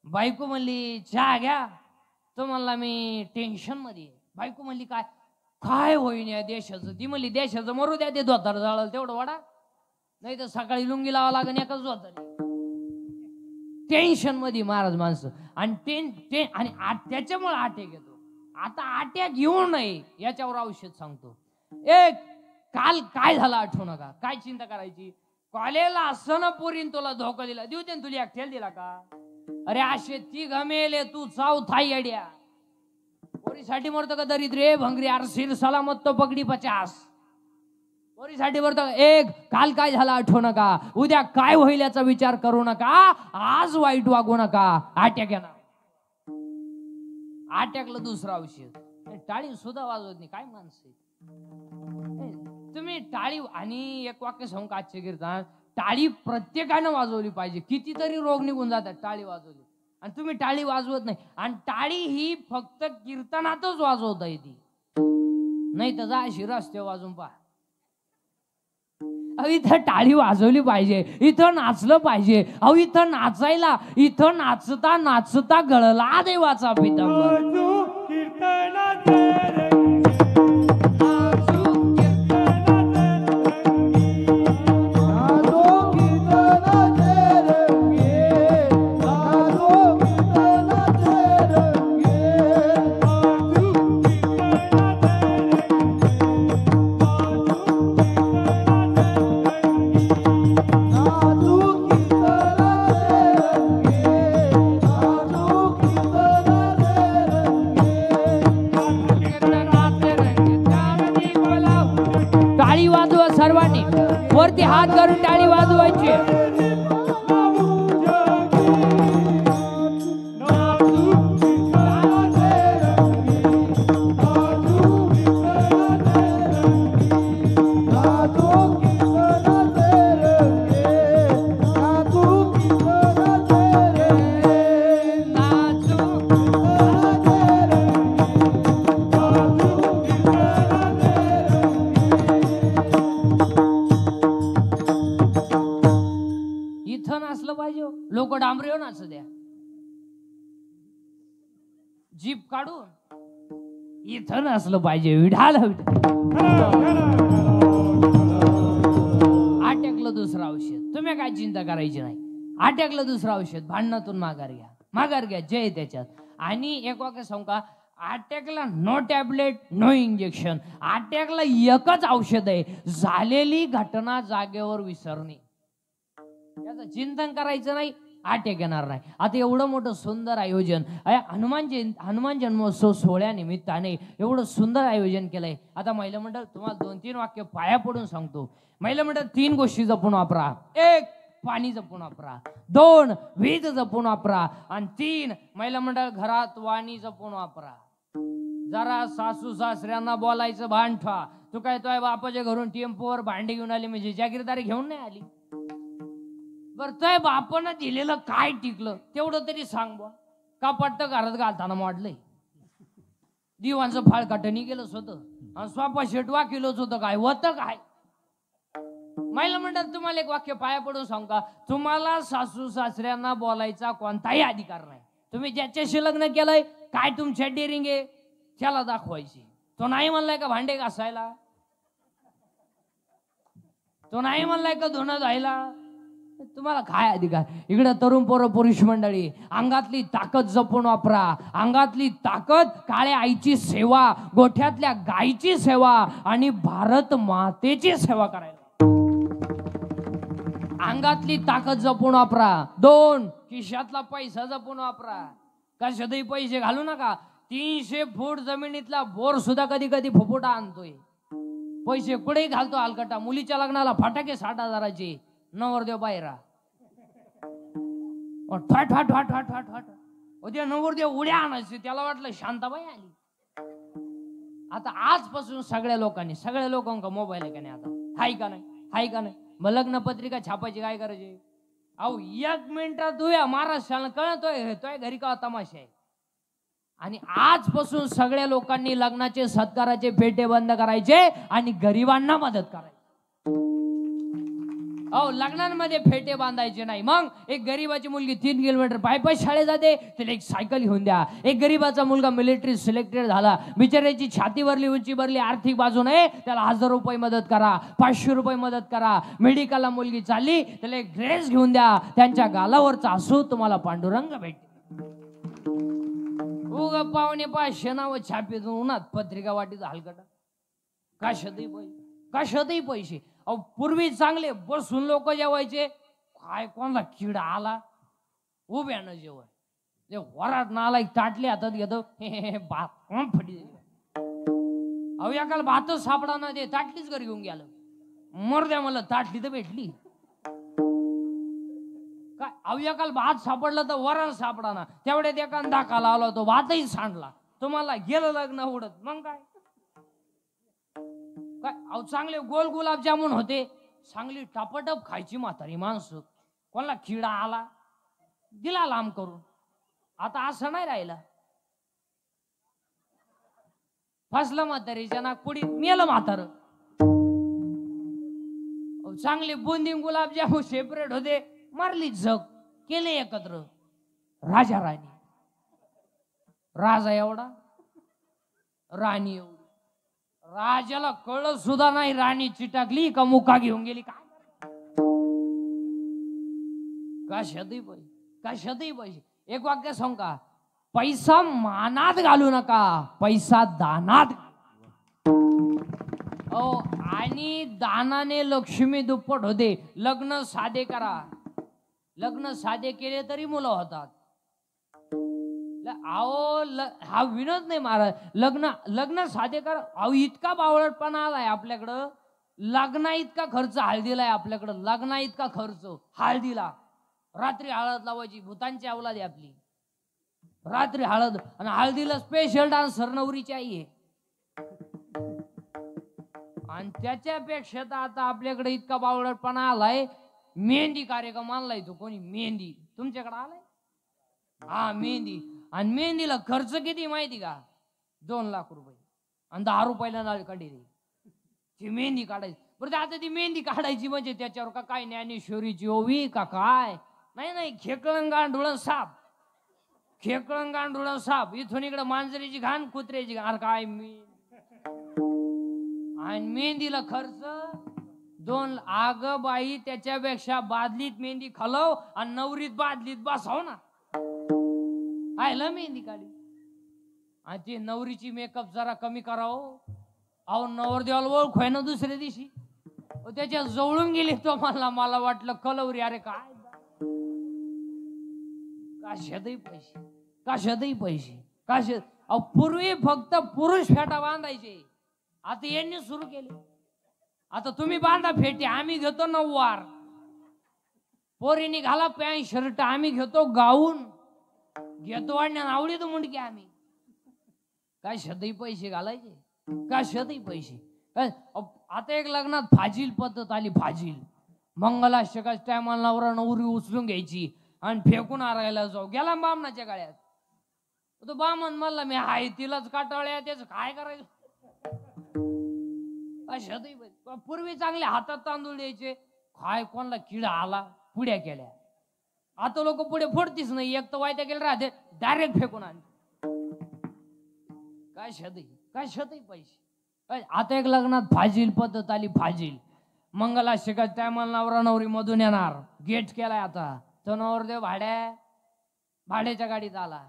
बायको म्हणली चहा घ्या, तो म्हणला मी टेन्शन मध्ये. बायको म्हणली काय काय होईन या देशाचं. ती म्हणली देशाचं मरू द्या, ते धोतर जाळल तेवढं वाडा, नाही तर सकाळी लुंगी लावा लागेल एकच धोतर. टेन्शन मध्ये महाराज माणसं. आणि त्याच्यामुळे अटॅक येतो. आता अटॅक येऊ नये याच्यावर औषध सांगतो. एक काल काय झालं आठवू नका, काय चिंता करायची. कॉलेजला असताना पोरीन तुला धोका दिला, देऊ दे तुला एकट्याला दिला का. अरे असे 3 मेले, तू चौथा येड्या. पोरीसाठी मरतो का दरिद्रे भंगरी, आरसीर सलामत तो पगडी 50. पोरीसाठी मरतो. एक काल काय झालं आठवू नका, उद्या काय होईल याचा विचार करू नका, आज वाईट वागू नका. अटॅक येणार. अटॅकला दुसरं औषध टाळी सुद्धा वाजवत नाही, काय माणसं आहेत. तुम्ही टाळी आणि एक वाक्य सांगू का आजचे कीर्तन, टाळी प्रत्येकानं वाजवली पाहिजे. कितीतरी रोग निघून जातात टाळी वाजवली, आणि तुम्ही टाळी वाजवत नाही. आणि टाळी ही फक्त कीर्तनातच वाजवता येते, नाही तर जा अशी रस्ते वाजून पहा. इथं टाळी वाजवली पाहिजे, इथं नाचलं पाहिजे. अहो इथं नाचायला, इथं नाचता नाचता गळला देवाचा पितांबर. टाळी वाजवा सर्वांनी, वरती हात करून टाळी वाजवायची. इथं नाचलं पाहिजे, लोक डांबरीवर नाचू द्या, जीप काढून इथं नाचलं पाहिजे. विढाल आटकलं दुसरं औषध, तुम्ही काय चिंता करायची नाही. आटकलं दुसरं औषध, भांडणातून माघार घ्या, माघार घ्या, जय त्याच्यात. आणि एक वाक्य सांगू का, अटॅकला नो टॅबलेट नो इंजेक्शन. अटॅकला एकच औषध आहे, झालेली घटना जागेवर विसरणे. याचं चिंतन करायचं नाही, अटॅक येणार नाही. आता एवढं मोठं सुंदर आयोजन हनुमान जन्मोत्सव सोहळ्यानिमित्ताने एवढं सुंदर आयोजन केलंय. आता महिला मंडळ तुम्हाला 2-3 वाक्य पाया पडून सांगतो. महिला मंडळ 3 गोष्टी जपून वापरा. 1 पाणी जपून वापरा, 2 वीज जपून वापरा, आणि 3 महिला मंडळ घरात वाणी जपून वापरा. जरा सासू सासऱ्यांना बोलायचं भान ठेवा. तू काय तो बापाच्या घरून टेम्पोवर भांडी घेऊन आली म्हणजे जागीरदारी घेऊन नाही आली. बरं तोय बापानं दिलेलं काय टिकलं तेवढं तरी सांग बा. कपाट तर घरात घालताना मोडलंय, दिवांचं फाळकाटणी केलंच होतं, आणि स्वपा शेटवा केलंच होतं, काय होतं काय. महिला म्हणतात तुम्हाला एक वाक्य पाया पडून सांग का, तुम्हाला सासू सासऱ्यांना बोलायचा कोणताही अधिकार नाही. तुम्ही ज्याच्याशी लग्न केलंय, काय तुमच्या डेअरिंग आहे त्याला दाखवायची. तो नाही म्हणलाय का भांडे घासायला, तो नाही म्हणलाय का धुणं धुवायला, तुम्हाला काय अधिकार. इकडे तरुण पोरं पुरुष मंडळी, अंगातली ताकद जपून वापरा. अंगातली ताकद काळ्या आईची सेवा, गोठ्यातल्या गायीची सेवा आणि भारत मातेची सेवा करायला. अंगातली ताकद जपून वापरा. 2 खिशातला पैसा जपून वापरा. कशातही पैसे घालू नका. 300 फूट जमिनीतला बोर सुद्धा कधी कधी फुफुटा आणतोय. पैसे कुठेही घालतो हलकटा. मुलीच्या लग्नाला फटाके 60,000चे, नवरदेव बाहेरा ठाट ठाट ठाट ठाट ठाट ठाट. उद्या नवरदेव उड्या आणायचे, त्याला वाटलं शांताबाई आली. आता आजपासून सगळ्या लोकांका मोबाईल आहे का नाही, आता हाय का नाही, हाय का नाही. मग लग्न पत्रिका छापायची काय करायची. अहो 1 मिनिटात तुया महाराष्ट्राला कळतोय तोय घरी का तमाशा आहे. आणि आजपासून सगळ्या लोकांनी लग्नाचे सत्काराचे फेटे बंद करायचे आणि गरिबांना मदत करायची. अहो लग्नांमध्ये फेटे बांधायचे नाही. मग एक गरीबाची मुलगी 3 किलोमीटर पायी शाळेत जाते, त्याला एक सायकल घेऊन द्या. एक गरीबाचा मुलगा मिलिटरी सिलेक्टेड झाला, बिचाऱ्याची छाती भरली, उंची भरली, आर्थिक बाजू नाही, त्याला 1000 रुपये मदत करा, 500 रुपये मदत करा. मेडिकलला मुलगी चालली, त्याला एक ड्रेस घेऊन द्या. त्यांच्या गालावरचा हसू तुम्हाला पांडुरंग भेटते. उग पावणे 500 नाव छापीत उन्हात पत्रिका वाटीत हलकटा. कशातही पैसे. अहो पूर्वी चांगले बसून लोक जेवायचे. काय कोणाला किडा आला उभ्यानं जेवण, ते वरात नाला एक ताटली हातात घेतो, भात कोण फटी. अहो एकाला भातच सापडा ना, ते ताटलीच घरी घेऊन गेलं. मरद्या मला ताटली तर भेटली काय. अहो एकाला भात सापडला तर वरण सापडा ना, तेवढ्यात एकानं धाका लावला तो भातही सांडला. तुम्हाला गेलं लग्न उडत मग काय काय अहो चांगले गोल गुलाबजामुन होते, चांगली टापटप खायची म्हातारी माणसं. कोणाला किडा आला दिला लांब करून. आता असं नाही राहिलं. फसलं म्हातारीच्या नागपुडीत, मेलं म्हातार. चांगले बुंदी गुलाबजामुन सेपरेट होते, मारली झग, केले एकत्र. राजा राणी, राजा एवढा राणी एवढी. राजाला कळलं सुद्धा नाही राणी चिटाकली का मुका घेऊन गेली. काय कशातही पैसे, कशातही पैसे. एक वाक्य सांग का, पैसा मानात घालू नका, पैसा दानात. हो, आणि दानाने लक्ष्मी दुप्पट होते. लग्न साधे करा, लग्न साधे केले तरी मुलं होतात. हा विनोद नाही महाराज. लग्न साधे करा. अहो इतका बावळटपणा आलाय आपल्याकडं. लग्ना इतका खर्च हळदीला आहे आपल्याकडं. लग्ना इतका खर्च हळदीला. रात्री हळद लावायची, भूतांची अवलाद आहे आपली. रात्री हळद, आणि हळदीला स्पेशल डान्सर नवरीची आई आहे. आणि त्याच्यापेक्षा तर आता आपल्याकडे इतका बावळटपणा आलाय. मेहंदी कार्यक्रम आणलाय तो कोणी. मेहंदी तुमच्याकडे आलाय? हा, मेहंदी. आणि मेहंदीला खर्च किती माहिती का? 2 लाख रुपये. आणि 10 रुपयाला नाळ काढली ती मेहंदी काढायची. बरं आता ती मेहंदी काढायची म्हणजे त्याच्यावर का काय ज्ञानेश्वरीची ओवी का काय? नाही, खेकळण गांडुळण साप, खेकळण गांडुळण साप. इथून इकडे मांजरीची घाण, कुत्र्याची घाण. काय आणि मेहंदीला खर्च 2. आग बाई, त्याच्यापेक्षा बादलीत मेहंदी खालव आणि नवरीत बादलीत बसाव ना. आयला मेहंदी काढली. आणि ती नवरीची मेकअप जरा कमी करावं. अहो नवरदेवाला ओळखोय ना दुसऱ्या दिवशी. त्याच्या जवळून गेली तो मला वाटलं कलवरी. अरे काय कशातही पैसे, कशातही पैसे, कशात. अहो पूर्वी फक्त पुरुष फेटा बांधायचे, आता यांनी सुरू केले. आता तुम्ही बांधा फेटे, आम्ही घेतो 9 वार. पोरीनी घाला पॅन्ट शर्ट, आम्ही घेतो गाऊन. घेतो वाढण्या आवडीतो मुंडके आम्ही. काय शतही पैसे घालायचे, काय शतही पैसे. आता एक लग्नात फाजील पद्धत आली. फाजील मंगलाष्टकाच्या टायमाला नवरा नवरी उचलून घ्यायची आणि फेकून आरायला जाऊ. गेला बामणाच्या गाड्यात. तो बामण म्हणला मी हाय तिलाच काटाळ्या, त्याच काय करायचं. अशातही पूर्वी चांगले हातात तांदूळ द्यायचे. काय कोणाला किडा आला पुड्या केल्या. आता लोक पुढे फोडतीच नाही. एक तर वायद्या गेले राहते, डायरेक्ट फेकून आण. काय शतही पैसे. आता एक लग्नात फाजील पद्धत आली. फाजील मंगलाष्टकाच्या टायमाला नवरा नवरी मधून येणार. गेट केलाय आता. तो नवरदेव भाड्याच्या गाडीत आला.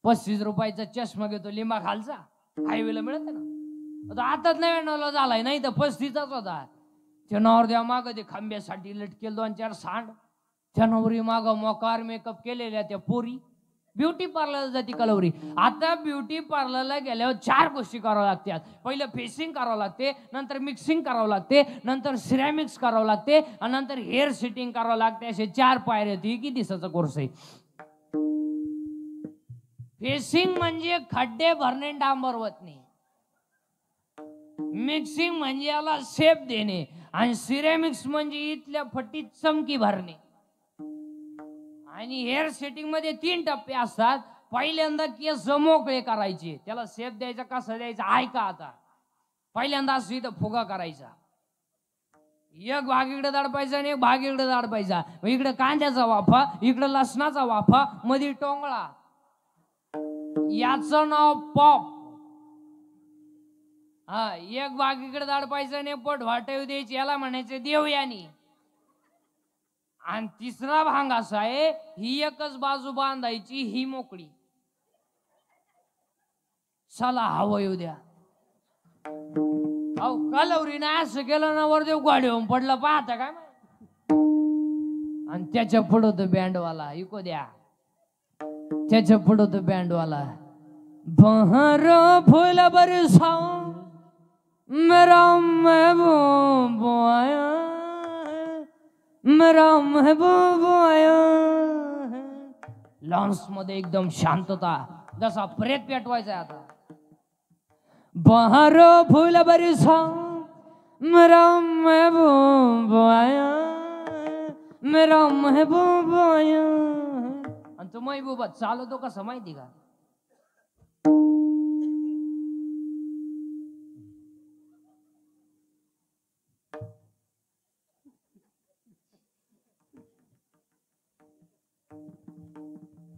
35 रुपयाचा चष्मा घेतो लिंबा खालचा. हायवेला मिळत ना. आताच 99 झालाय, नाही तर 35चाच होता. त्या नवरदेवा माग ते खांब्यासाठी लटकेल 2-4 सांड. त्या नवरी माग मोकार मेकअप केलेल्या त्या पोरी. ब्युटी पार्लर जाती कलवरी. आता ब्युटी पार्लरला गेल्यावर 4 गोष्टी कराव्या लागतात. पहिलं फेसिंग करावं लागते, नंतर मिक्सिंग करावं लागते, नंतर सिरॅमिक्स करावं लागते, आणि नंतर हेअर सेटिंग करावं लागते. असे 4 पायऱ्या. किती दिवसाचा कोर्स आहे. फेसिंग म्हणजे खड्डे भरणे, डांबर वतणे. मिक्सिंग म्हणजे याला शेप देणे, आणि सिरॅमिक्स म्हणजे इथल्या फटीत चमकी भरणे. आणि हेअर सेटिंग मध्ये 3 टप्पे असतात. पहिल्यांदा केस मोकळे करायचे, त्याला शेप द्यायचा. कसा द्यायचा ऐका आता. पहिल्यांदा असं इथं फुगा करायचा. एक भाग इकडे दाडपायचा आणि एक भाग इकडे दाडपायचा. इकडे कांद्याचा वाफा, इकडे लसणाचा वाफा, मध्ये टोंगळा. याचं नाव पॉप. हा, एक भाग इकडे दाडपायचा आणि पट वाटव द्यायची. याला म्हणायचे देवयानी. आणि तिसरा भाग असा आहे, ही एकच बाजू बांधायची, ही मोकळी. चला हवं येऊ द्या. अहो कलवरीने असं केलं ना, वरदेव गाडी होऊन पडलं पाहता काय. आणि त्याच्या पुढं तो बँडवाला इको द्या. त्याच्या पुढं तो बँडवाला बहर फुल बरसाओ मेरा महबूब आया, मेरा महबूब आया. लॉन्स मध्ये एकदम शांतता. जसा प्रेत पेटवायचा आहे आता. बहारो फूल बरसा मेरा महबूब आया, मेरा महबूब आया. आणि तो महबूबा चालवतो कसं माहिती का?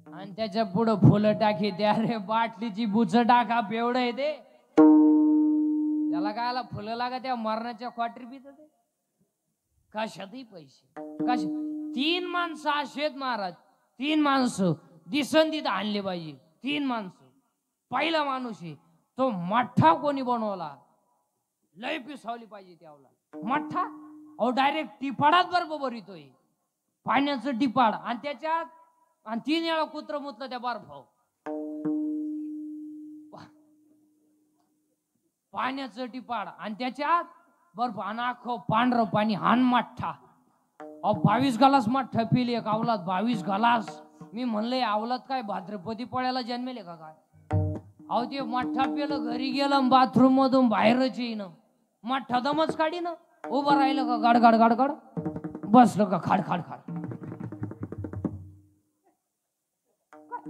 आणि त्याच्या पुढं फुलं टाकी ते. अरे बाटलीची बुच टाका एवढं आहे ते. त्याला कायला फुलं लागा त्या मरणाच्या क्वार्टर पित ते. कशातही पैसे कश. 3 माणसं असेत महाराज, 3 माणसं दिसन तिथं आणले पाहिजे. 3 माणसं. पहिला माणूस आहे तो मठ्ठा कोणी बनवला, लय पिसावली पाहिजे त्यावला मठ्ठा. अहो डायरेक्ट टिपाडात बरोबर येतोय, पाण्याचं टिपाड. आणि त्याच्यात आणि 3 वेळा कुत्र मुतलं त्या बर्फाव. पाण्याचं टिपाड आणि त्याच्यात बर्फ आणि अख्खं पांढरं पाणी. हान मठ्ठा. अहो 22 गलास मठ्ठा पिले एक अवलात. 22 गलास. मी म्हणलंय अवलात काय भाद्रपदी पोळ्याला जन्मेले का काय? अहो ते मठ्ठा पिलं, घरी गेलं, बाथरूम मधून बाहेरच येईन. मठ्ठा दमच काढी ना. उभं राहिलं का गाडगाड गाडगाड, बसलं का खाड खाड खाड.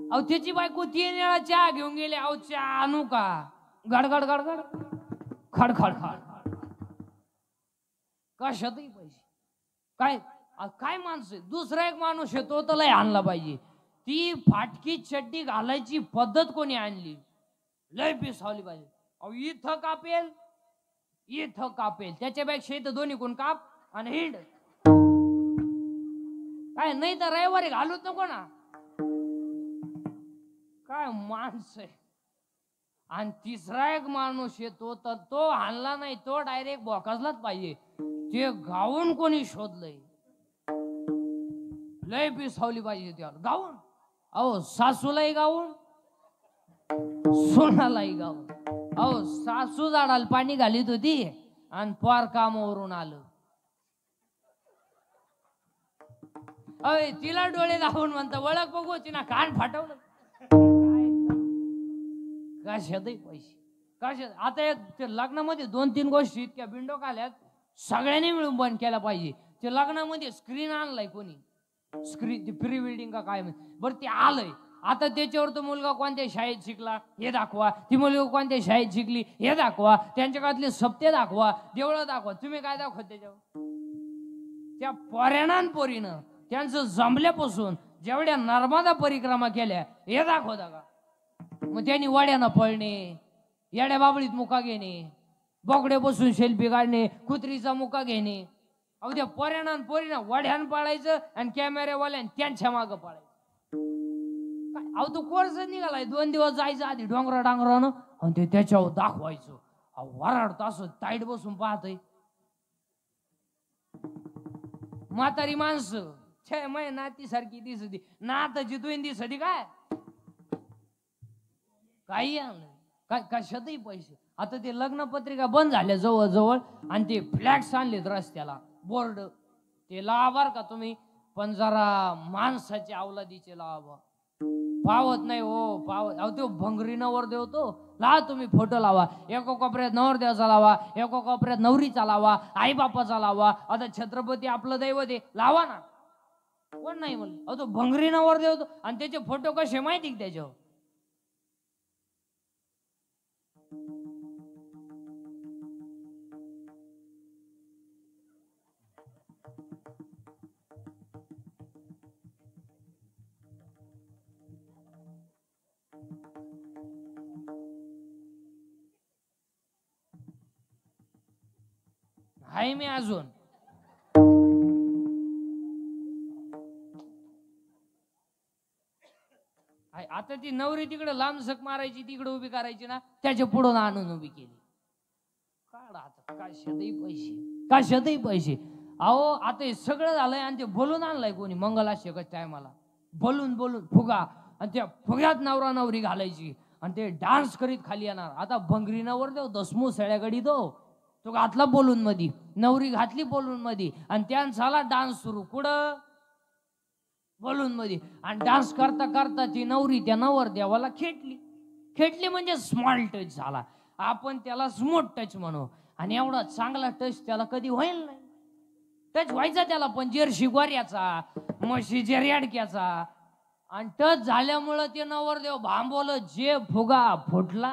अहो त्याची बायको 3 वेळा चहा घेऊन गेले. अहो चहा आणू का? गडगड गडगड खड खड खड. कशातही पैसे काय काय माणसं. दुसरा एक माणूस आहे तो तर लय आणला पाहिजे. ती फाटकी चड्डी घालायची पद्धत कोणी आणली, लय पिसावली पाहिजे. अहो इथं कापेल, इथं कापेल, त्याच्यापेक्षा इथं दोन्ही कोण काप आणि हिंड. काय नाही तर रविवारी घालूच नको ना. काय माणस आहे. आणि तिसरा एक माणूस आहे तो तर तो आणला नाही, तो डायरेक्ट बोकाजलाच पाहिजे. ते गाऊन कोणी शोधलंय, लय पिसावली पाहिजे त्यावर गाऊन. अहो सासूलाही गाऊन, सोनालाही गाऊन. अहो सासू झाडाला पाणी घालीत होती आणि पार कामावरून आलं. अय तिला डोळे दाखवून म्हणता ओळख बघू, तिना कान फाटवलं. कशातही पैसे कशात. आता एक लग्नामध्ये 2-3 गोष्टी इतक्या बिंडोक आल्यात, सगळ्यांनी मिळून बंद केला पाहिजे. ते लग्नामध्ये स्क्रीन आणलाय कोणी, स्क्रीन ती प्री वेडिंग का काय बरं ते आलंय. आता त्याच्यावर तो मुलगा कोणत्या शाळेत शिकला हे दाखवा, ती मुलगा कोणत्या शाळेत शिकली हे दाखवा, त्यांच्या काळातले सप्ते दाखवा, देवळं दाखवा. तुम्ही काय दाखवा त्याच्यावर? त्या पोऱ्यानं पोरीनं त्यांचं जमल्यापासून जेवढ्या नर्मदा परिक्रमा केल्या हे दाखवता का? मग त्यांनी वाड्यानं पळणे, येड्या बाबळीत मुका घेणे, बोकडे बसून सेल्फी काढणे, कुत्रीचा मुका घेणे. अहो त्या पोऱ्यानं पोरीनं वाड्यानं पाळायचं आणि कॅमेऱ्यावाल्यानं त्यांच्या मागं पाळायचं. अहो तो कोर्स निघालाय 2 दिवस जायचं आधी डोंगरा डांगरानं आणि ते त्याच्यावर दाखवायचं. अहो वराडतो असं ताईट बसून पाहतय. म्हातारी माणसं छे मै नाती सारखी दिसती, नाताची दोन दिसती काय काही काय कशातही पैसे. आता ते लग्न पत्रिका बंद झाल्या जवळ जवळ आणि ते फ्लॅक्स आणलेत रस्त्याला, बोर्ड ते लावा का तुम्ही, पण जरा माणसाच्या अवलादीचे लावा. पावत नाही हो पावत. अहो तो भंगरी नवर देवतो ला, तुम्ही फोटो लावा. एका कोपऱ्यात नवरदेवाचा लावा, एका कोपऱ्यात नवरीचा लावा, आई बापाचा लावा. आता छत्रपती आपलं दैवत आहे लावा ना, कोण नाही म्हणलं. अहो तो भंगरी नवर देवतो आणि त्याचे फोटो कसे माहिती त्याच्यावर. आहे मी अजून आता ती नवरी तिकडे लांबसक मारायची, तिकडे उभी करायची ना, त्याच्या पुढून आणून उभी केली. काढ आता कशातही पैसे कशातही पैसे. अहो आता हे सगळं झालंय आणि ते बोलून आणलंय कोणी मंगलाष्टकाच्या टायमाला, बोलून बोलून फुगा आणि त्या फुग्यात नवरा नवरी घालायची आणि ते डान्स करीत खाली येणार. आता भंगरी नवर देव दसमू सळ्यागडी तो घातला बोलून मधी, नवरी घातली बोलून मधी आणि त्यांचा डान्स सुरू. कुठं बलून मध्ये आणि डान्स करता करता ती नवरी त्या नवरदेवाला खेटली म्हणजे स्मॉल टच झाला. आपण त्याला स्मूथ टच म्हणू. आणि एवढा चांगला टच त्याला कधी होईल नाही. टच व्हायचा त्याला पण जर्सी गोऱ्याचा म्हशीच्या रेडक्याचा. आणि टच झाल्यामुळं ते नवरदेव भांबवलं जे फुगा फुटला.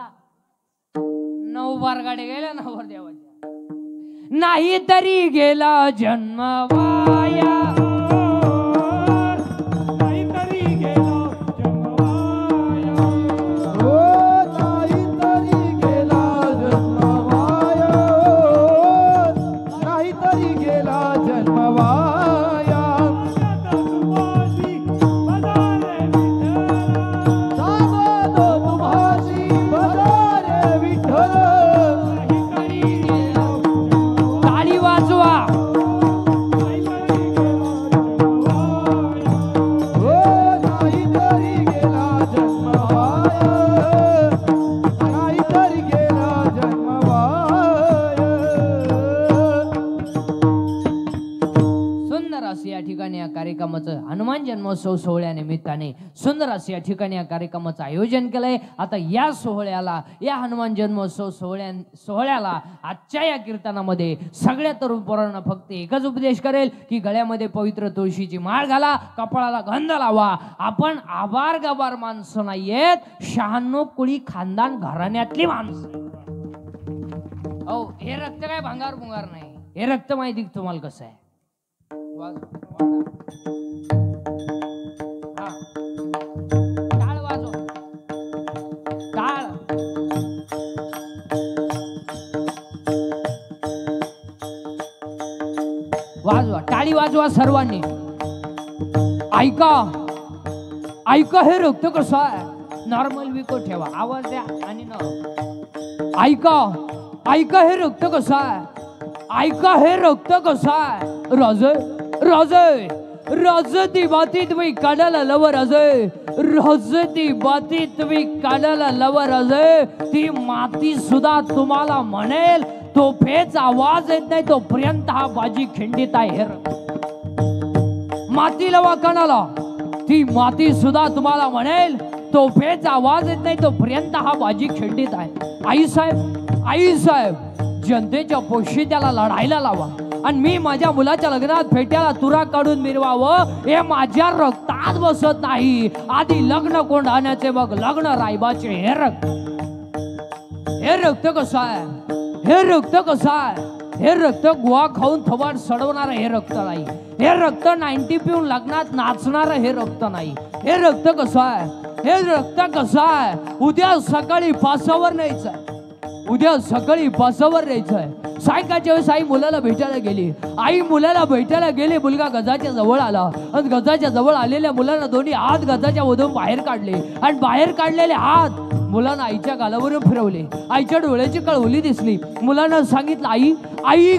9 बार गाड्या गेल्या नवरदेवाच्या. नाही तरी गेला जन्म वाया. कार्यक्रमाचं हनुमान जन्मोत्सव सोहळ्यानिमित्ताने सुंदर असं या ठिकाणी या कार्यक्रमाचं आयोजन केलंय. आता या सोहळ्याला, या हनुमान जन्मोत्सव सोहळ्याला आजच्या या कीर्तनामध्ये सगळ्या तरुण पोरांना फक्त एकच उपदेश करेल की गळ्यामध्ये पवित्र तुळशीची माळ घाला, कपाळाला गंध लावा. आपण आबार गबार माणसं नाहीयेत, 96 कुळी खानदान घराण्यातली माणसं. हो, हे रक्त काय भांगार भुंगार नाही. हे रक्त माहिती तुम्हाला कसं आहे. टाळ वाजव, टाळ. वाजवा, टाळी वाजवा सर्वांनी. ऐका ऐका, हे रक्त कसं आहे. नॉर्मल विको ठेवा, आवाज द्या आणि न ऐका ऐका, हे रक्त कसं आहे. ऐका, हे रक्त कसं आहे. राजे राजे राजे ती बाती तुम्ही काढायला लव राजे. राजे ती बाती तुम्ही काढायला लव राजे. ती माती सुद्धा तुम्हाला म्हणेल तोफेचा आवाज येत नाही तोपर्यंत हा बाजी खिंडीत आहे. माती लवा कणाला, ती माती सुद्धा तुम्हाला म्हणेल तोफेचा आवाज येत नाही तोपर्यंत हा बाजी खिंडीत आहे. आई साहेब जनतेच्या पोशी त्याला लढायला लावा. आणि मी माझ्या मुलाच्या लग्नात फेट्याला तुरा काढून मिरवावं हे माझ्या रक्तात बसत नाही. आधी लग्न कोंढाण्याचे बघ लग्न रायबाचे. हे रक्त कसं आहे. हे रक्त कसं आहे. हे रक्त गुहा खाऊन थवाड सडवणार हे रक्त नाही. हे रक्त 90 पिऊन लग्नात नाचणार हे रक्त नाही. हे रक्त कसं आहे. हे रक्त कसं आहे. उद्या सकाळी पासावर न्यायचं. उद्या सकाळी पासावर न्यायचंय. सायंकाळच्या वेळेस आई मुलाला भेटायला गेली. आई मुलाला भेटायला गेली. मुलगा गजाच्या जवळ आला आणि गजाच्या जवळ आलेल्या मुलांना दोन्ही हात गजाच्या मधून बाहेर काढले आणि बाहेर काढलेले हात मुलांना आईच्या गालावरून फिरवले. आईच्या डोळ्याची कळवली दिसली. मुलांना सांगितलं आई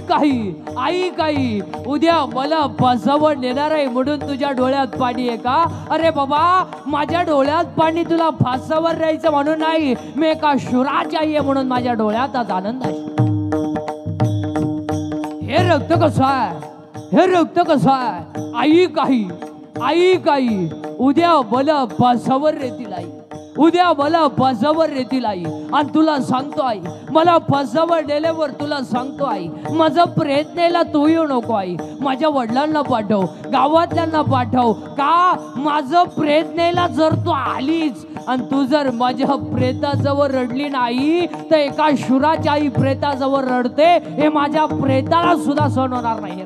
काही उद्या मला पासावर नेणार आहे म्हणून तुझ्या डोळ्यात पाणी आहे का. अरे बाबा, माझ्या डोळ्यात पाणी तुला फासावर राहायचं म्हणून नाही, मी एका शुराची आई आहे म्हणून माझ्या डोळ्यात आज आनंद आहे. हे रक्त कसं आहे. हे रक्त कसं आहे. आई काही उद्या मला फासावर रेतील आई. उद्या मला फासावर रेतील आई. आणि तुला सांगतो आई, मला फासावर नेल्यावर तुला सांगतो आई, माझा प्रयत्नाला तू येऊ नको आई. माझ्या वडिलांना पाठव, गावातल्यांना पाठव. का माझं प्रयत्नाला जर तू आलीच आणि तू जर माझ्या प्रेताजवळ रडली नाही तर एका शुराची आई प्रेताजवळ रडते हे माझ्या प्रेताला सुद्धा सहन होणार नाही.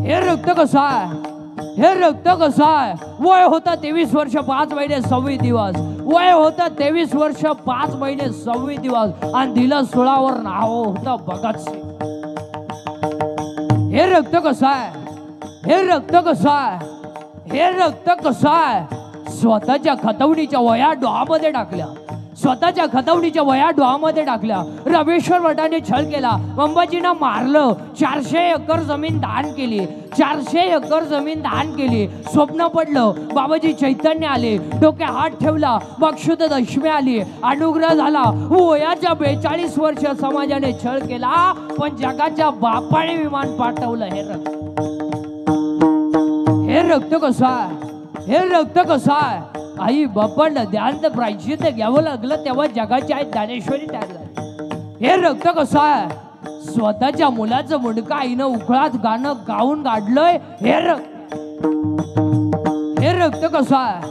हे रक्त कसं आहे. हे रक्त कसं आहे. वय होतं 23 वर्ष 5 महिने 26 दिवस. वय होतं 23 वर्ष 5 महिने 26 दिवस आणि दिलं 16 वर नाव होतं भगतसिंग. हे रक्त कसं आहे. हे रक्त कसं आहे. हे रक्त कसं आहे. स्वतःच्या खतवणीच्या वया डोहामध्ये टाकल्या. स्वतःच्या खतवणीच्या वया डोहामध्ये टाकल्या. रामेश्वर मठाने छळ केला. अंबाजींना मारलं. 400 एकर जमीन दान केली. 400 एकर जमीन दान केली. स्वप्न पडलं. बाबाजी चैतन्य आले. डोक्या हात ठेवला. बक्षुद दशमी आली. अनुग्रह झाला. वयाच्या 42 वर्ष समाजाने छळ केला पण जगाच्या बापाने विमान पाठवलं. हे रक्त कसं आहे, हे रक्त कसं आहे. आई बापांना ध्यान प्रायश्चित्त घ्यावं लागलं तेव्हा जगाची आई ज्ञानेश्वरी तयार झाली. हे रक्त कसं आहे, स्वतःच्या मुलाचं मुंडका आईनं उकळात गाणं गाऊन काढलंय. हे रक्त कसं आहे,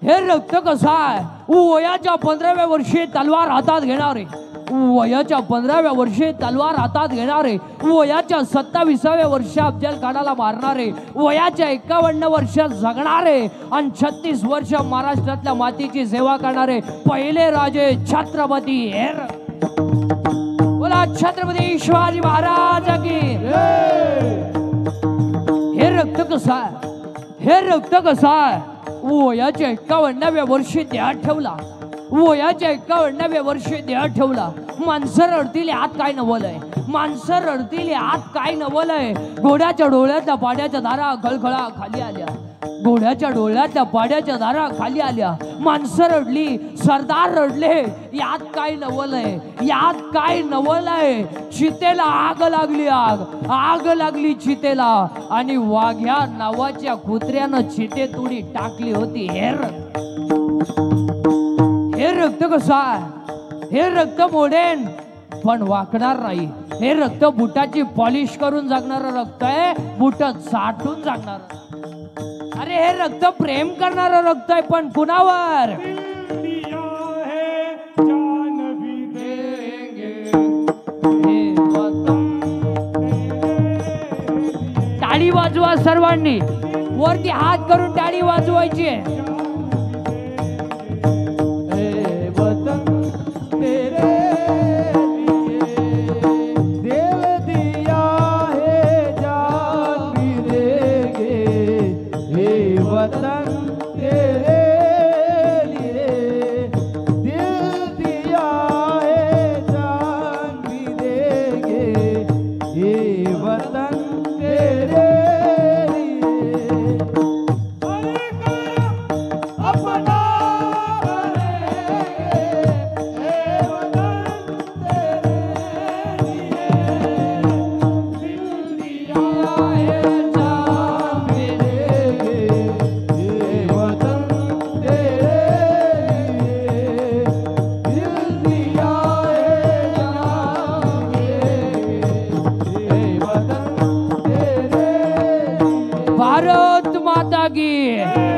हे रक्त कसं आहे. वयाच्या 15व्या वर्षी तलवार हातात घेणारे, वयाच्या 15व्या वर्षी तलवार हातात घेणारे, वयाच्या 27व्या वर्षी अफजल खानाला मारणारे, वयाच्या 51 वर्ष जगणारे आणि 36 वर्ष महाराष्ट्रातल्या मातीची सेवा करणारे पहिले राजे छत्रपती. बोला छत्रपती शिवाजी महाराज की. हे रक्त कसं आहे, हे रक्त कसं आहे. वयाच्या 51व्या वर्षी देह ठेवला, वयाच्या 51व्या वर्षी देह ठेवला. माणसं रडतील आत काय नवलंय, माणसं रडतील आत काय नवलंय. घोड्याच्या डोळ्यातल्या पाण्याच्या धारा खळखळा खाली आल्या, घोड्याच्या डोळ्यातल्या पाण्याच्या धारा खाली आल्या. माणसं रडली, सरदार रडले, यात काय नवलंय, यात काय नवलंय. चितेला आग लागली, आग लागली चितेला आणि वाघ्या नावाच्या कुत्र्यानं चिते तुडी टाकली होती. हे रक्त कसं आहे, हे रक्त मोडेन पण वाकणार नाही. हे रक्त बुटाची पॉलिश करून जगणारं रक्त आहे, बुट साठून जगणार. अरे हे रक्त प्रेम करणारं रक्त आहे पण कुणावर. टाळी वाजवा सर्वांनी, वरती हात करून टाळी वाजवायची.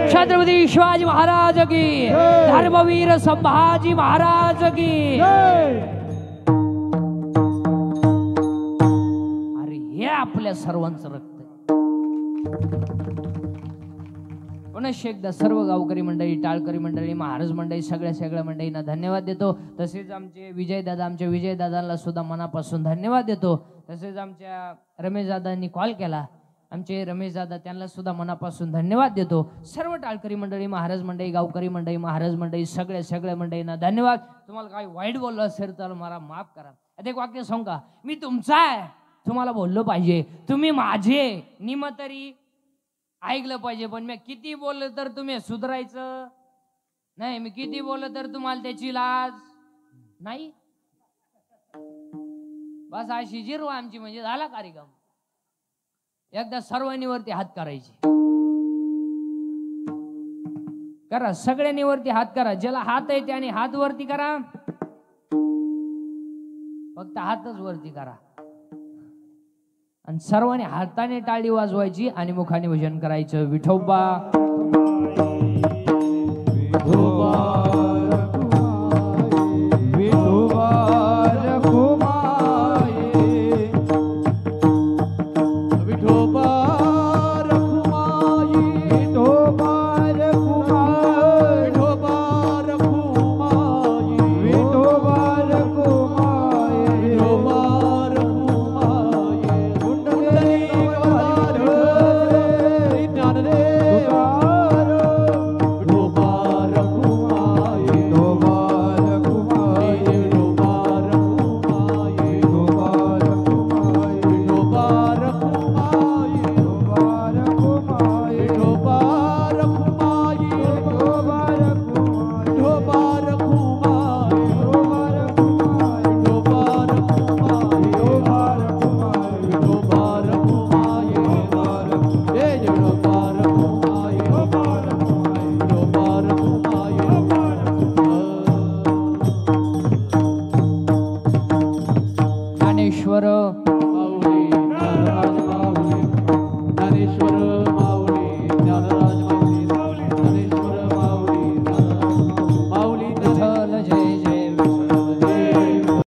छत्रपती शिवाजी महाराज की, धर्मवीर संभाजी महाराज की. अरे हे आपल्या सर्वांचं रक्त. पुनश्च एकदा सर्व गावकरी मंडळी, टाळकरी मंडळी, महाराज मंडळी, सगळ्या मंडळींना धन्यवाद देतो. तसेच आमचे विजयदादा, आमच्या विजयदादांना सुद्धा मनापासून धन्यवाद देतो. तसेच आमच्या रमेशदादांनी कॉल केला, आमचे रमेशदादा, त्यांना सुद्धा मनापासून धन्यवाद देतो. सर्व टाळकरी मंडळी, महाराज मंडळी, गावकरी मंडळी, महाराज मंडळी, सगळ्या मंडळींना धन्यवाद. तुम्हाला काही वाईट बोललं असेल तर मला माफ करा. आता एक वाक्य सांगू का, मी तुमचा आहे, तुम्हाला बोललो पाहिजे, तुम्ही माझे निम तरी ऐकलं पाहिजे. पण मी किती बोललं तर तुम्ही सुधारायचं नाही, मी किती बोललं तर तुम्हाला त्याची लाज नाही. बस अशी जिरवा आमची, म्हणजे झाला कार्यक्रम. एकदा सर्वांनी वरती हात करायचे, करा सगळ्यांनी वरती हात करा. ज्याला हात आहे त्याने हात वरती करा, फक्त हातच वरती करा आणि सर्वांनी हाताने टाळी वाजवायची आणि मुखाने भजन करायचं. विठोबा